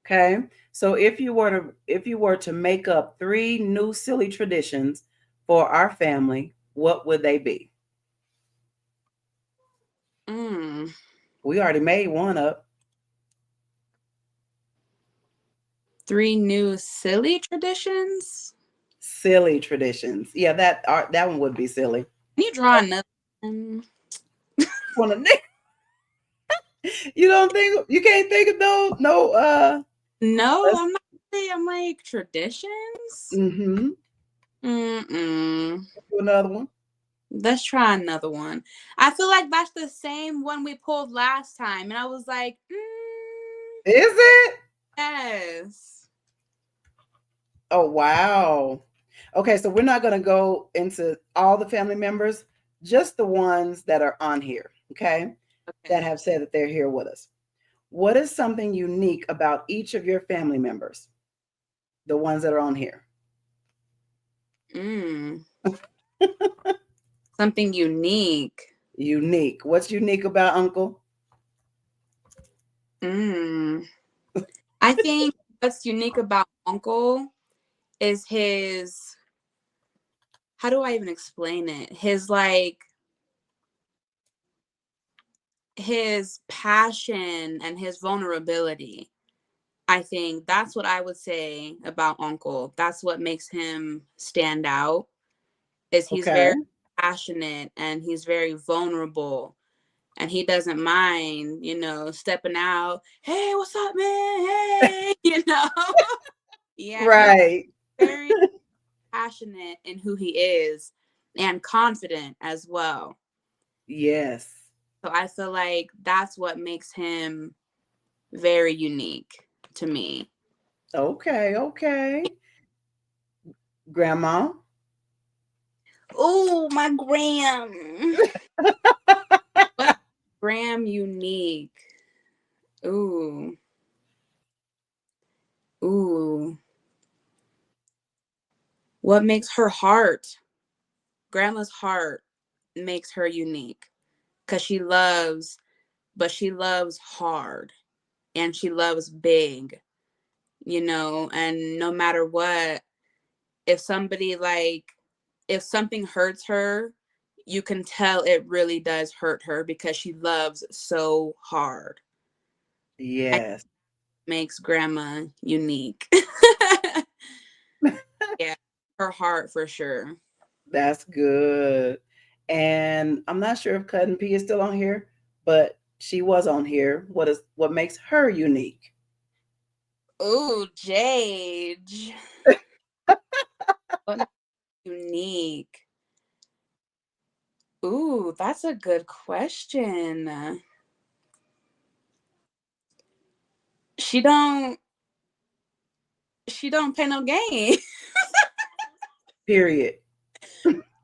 Okay. So if you were to make up three new silly traditions for our family, what would they be? Mm, We already made one up. three new silly traditions. Silly traditions. Yeah, that one would be silly. Can you draw another one? Wanna you can't think of those? No, No, let's I'm not. I'm like traditions. mm-hmm. Mm-mm. Do another one. Let's try another one. I feel like that's the same one we pulled last time, and I was like, Is it? Yes. Oh, wow. Okay, so we're not going to go into all the family members, just the ones that are on here, okay, that Okay. have said that they're here with us. What is something unique about each of your family members, the ones that are on here? Mm. Something unique. Unique. What's unique about Uncle? Mm. I think what's unique about Uncle is his, how do I even explain it? His like his passion and his vulnerability. I think that's what I would say about Uncle. That's what makes him stand out. Is he's Okay. very passionate and he's very vulnerable and he doesn't mind, stepping out. Hey, what's up, man? Hey, Yeah, he's Right. very passionate in who he is and confident as well. Yes. So I feel like that's what makes him very unique to me. Okay. Okay. Grandma? Oh, my Graham. What Graham unique? Ooh, ooh. What makes her heart? Grandma's heart makes her unique because she loves, but she loves hard and she loves big, and no matter what, if somebody like, if something hurts her, you can tell it really does hurt her because she loves so hard. And Yes. makes grandma unique. Yeah, her heart for sure. That's good. And I'm not sure if Cut and P is still on here, but she was on here. What makes her unique? Ooh, Jade. What makes her unique? Ooh, that's a good question. She don't she don't play no game. Period.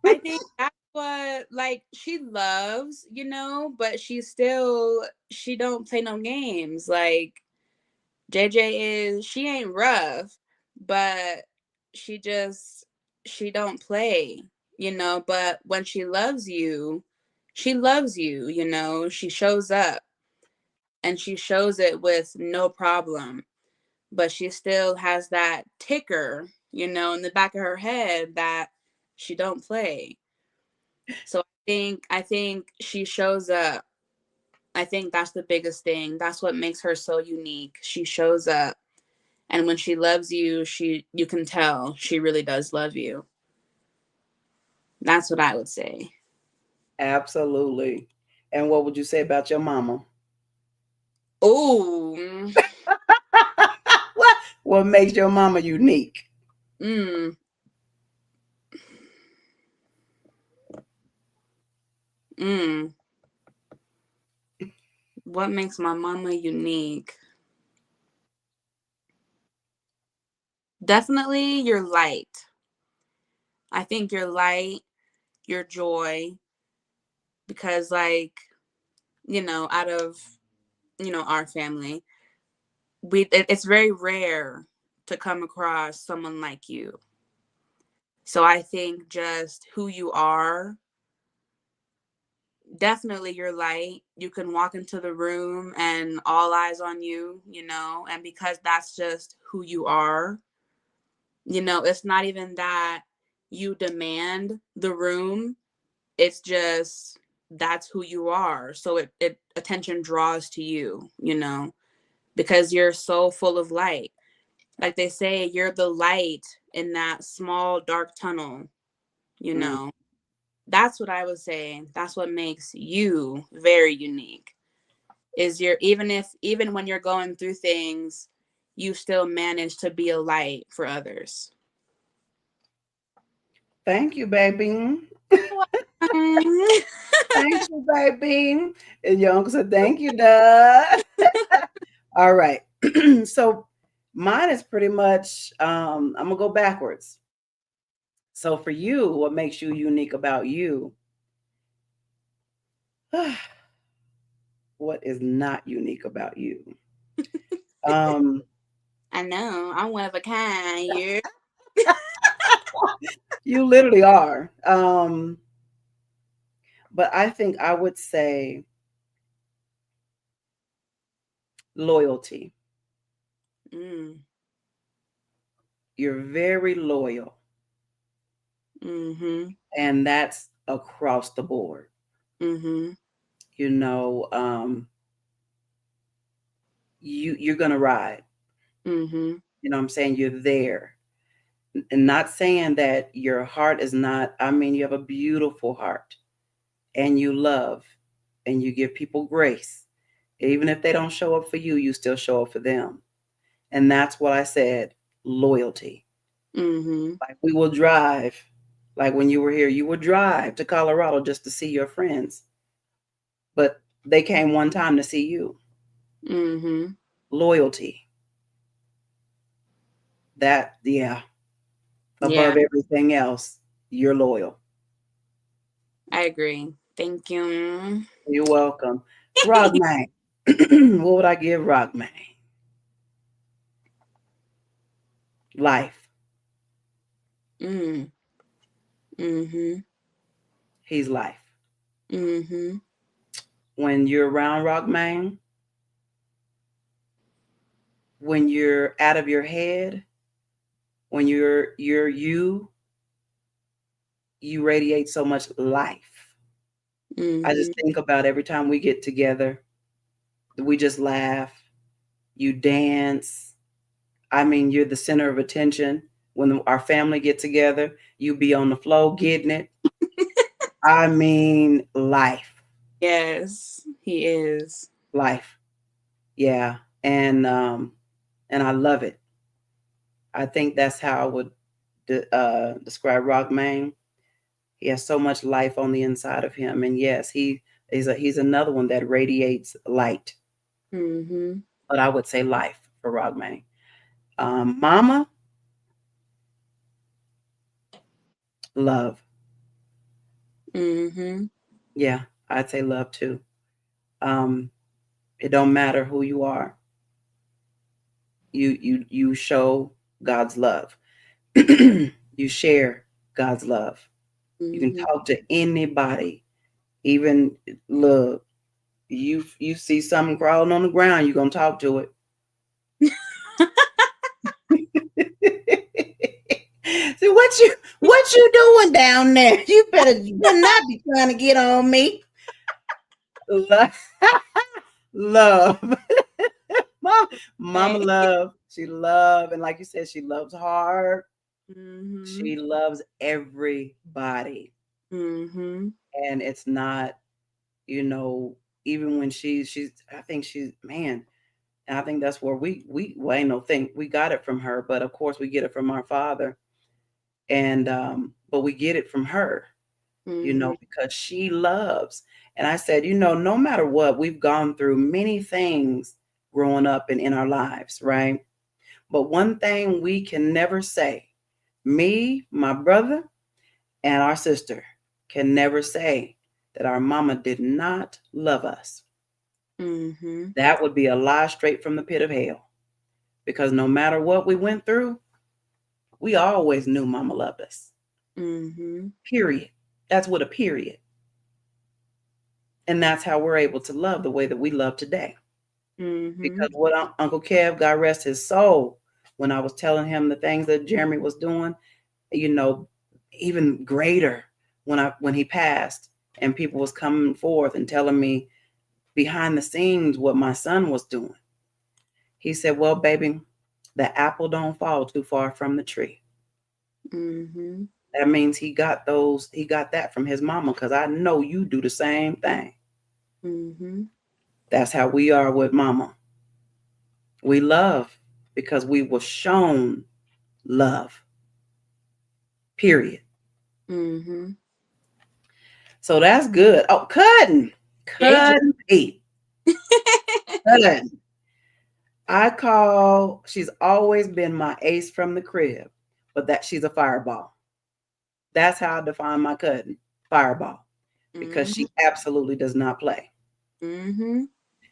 I think that's what, like, she loves, but she don't play no games. Like JJ she ain't rough, but she just she don't play, but when she loves you, she shows up and she shows it with no problem, but she still has that ticker, in the back of her head that she don't play. So I think she shows up. I think that's the biggest thing. That's what makes her so unique. She shows up. And when she loves you, you can tell she really does love you. That's what I would say. Absolutely. And what would you say about your mama? Oh, What makes your mama unique? mm, mm. What makes my mama unique? Definitely your light. I think your light, your joy, because like, out of, our family, it's very rare to come across someone like you. So I think just who you are, definitely your light. You can walk into the room and all eyes on you, and because that's just who you are, it's not even that you demand the room. It's just that's who you are. So it attention draws to you, because you're so full of light. Like they say, you're the light in that small dark tunnel, you Mm. know. That's what I would say. That's what makes you very unique. Is you're even when you're going through things, you still manage to be a light for others. Thank you, baby. Um, Thank you, baby. And your uncle said, thank you, duh. All right. So Mine is pretty much, I'm gonna go backwards. So for you, what makes you unique about you? What is not unique about you? Um, I know. I'm one of a kind. You. you literally are. But I think I would say loyalty. Mm. You're very loyal, Mhm. and that's across the board. Mhm. You know, you're gonna ride. Mhm. You know what I'm saying? You're there. And not saying that your heart is not, I mean, you have a beautiful heart and you love and you give people grace. Even if they don't show up for you, you still show up for them. And that's what I said, loyalty. Mhm. Like we will drive, like when you were here, you would drive to Colorado just to see your friends, but they came one time to see you. Mhm. Loyalty. That, yeah, Yeah, above everything else, you're loyal. I agree. Thank you. You're welcome. Rock man. What would I give Rock man? Life. Mm. Mhm. He's life. Mhm. When you're around Rock man, when you're out of your head, when you're you radiate so much life. I just Mhm. think about every time we get together, we just laugh, you dance. I mean, you're the center of attention. When our family get together, you be on the floor getting it. I mean, life, Yes, he is. life. Yeah. And I love it. I think that's how I would describe Rock Man. He has so much life on the inside of him, and yes, he's another one that radiates light. Mhm. But I would say life for Rock Man. Mama, love. Mhm. Yeah, I'd say love too. Um, it don't matter who you are. You show God's love. You share God's love. You can Mhm. talk to anybody. Even look, you see something crawling on the ground, you're gonna talk to it. So what you doing down there? You better not be trying to get on me. Love, love. Mom, Mama Hey. love. She love, and like you said, she loves hard. Mhm. She loves everybody, Mhm. and it's not, you know, even when she's. I think she's man. And I think that's where we well, ain't no thing. We got it from her, but of course we get it from our father, and but we get it from her, you know, Mhm. because she loves. And I said, you know, no matter what, we've gone through many things growing up and in our lives, right? But one thing we can never say, me, my brother, and our sister can never say that our mama did not love us. Mhm. That would be a lie straight from the pit of hell. Because no matter what we went through, we always knew mama loved us. Mhm. Period. That's what a period. And that's how we're able to love the way that we love today. Because Mhm. what Uncle Kev, God rest his soul, when I was telling him the things that Jeremy was doing, you know, even greater when he passed and people was coming forth and telling me behind the scenes what my son was doing. He said, "Well, baby, the apple don't fall too far from the tree." Mhm. That means he got that from his mama because I know you do the same thing. Mhm. That's how we are with mama. We love because we were shown love. Period. Mhm. So that's good. Oh, cutting. Hey, Cutting Pete. Cutting. She's always been my ace from the crib, but that she's a fireball. That's how I define my cousin, fireball, because Mm-hmm. she absolutely does not play. Mm-hmm.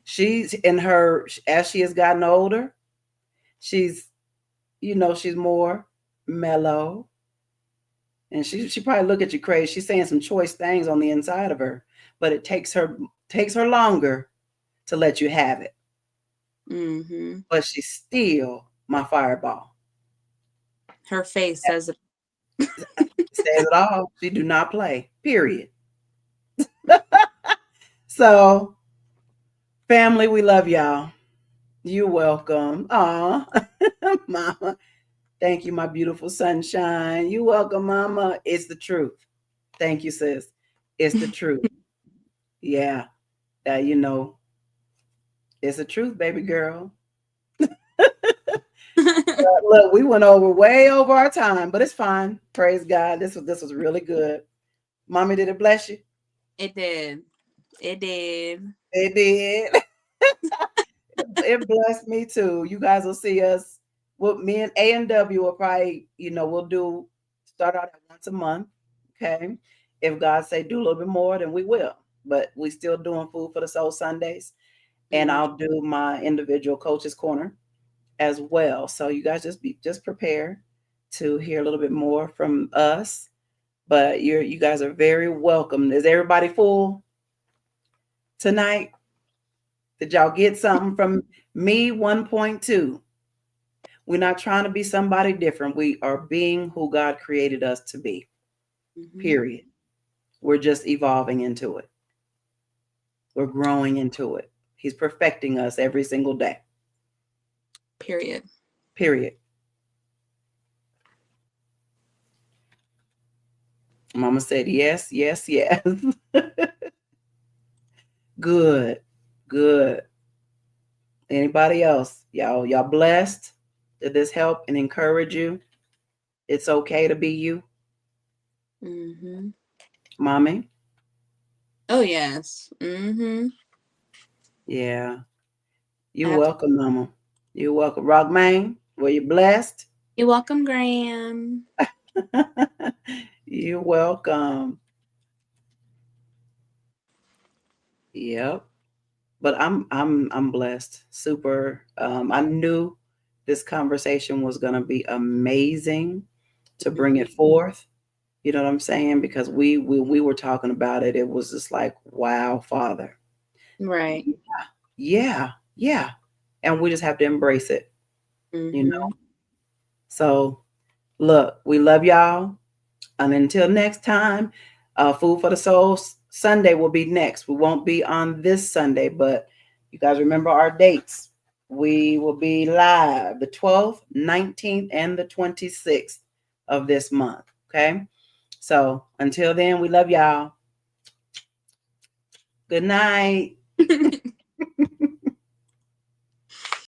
She's in her, as she has gotten older, she's, she's more mellow. And she probably look at you crazy. She's saying some choice things on the inside of her, but it takes her longer to let you have it. Mm-hmm. But she's still my fireball. Her face says it. Says it all. She do not play. Period. So, family, we love y'all. You're welcome. Aw, mama. Thank you, my beautiful sunshine. You welcome, mama. It's the truth. Thank you, sis. It's the truth. Yeah. That it's the truth, baby girl. Look, we went way over our time, but it's fine. Praise God. This was really good. Mommy, did it bless you? It did. It did. It did. It blessed me too. You guys will see us. Well, me and A&W will probably, we'll do start out at once a month. Okay. If God say do a little bit more, then we will. But we still doing Food for the Soul Sundays. And Mm. I'll do my individual coaches corner as well. So you guys just prepare to hear a little bit more from us. But you guys are very welcome. Is everybody full tonight? Did y'all get something from me 1.2? We're not trying to be somebody different. We are being who God created us to be. Mm-hmm. Period. We're just evolving into it. We're growing into it. He's perfecting us every single day. Period. Period. Mama said yes, yes, yes. Good. Good. Anybody else? Y'all blessed? Did this help and encourage you? It's okay to be you, Mm-hmm. mommy. Oh yes. Mm-hmm. Yeah. You're welcome, mama. You're welcome. Rockman, were you blessed? You're welcome, Graham. You're welcome. Yep. But I'm blessed. Super. I knew this conversation was gonna be amazing to bring Mm-hmm. it forth. You know what I'm saying? Because we were talking about it. It was just like, wow, Father. Right. Yeah, yeah. And we just have to embrace it, you know. Mm-hmm. So look, we love y'all. And until next time, Food for the Soul Sunday will be next. We won't be on this Sunday, but you guys remember our dates. We will be live the 12th, 19th, and the 26th of this month. Okay. So until then, we love y'all. Good night.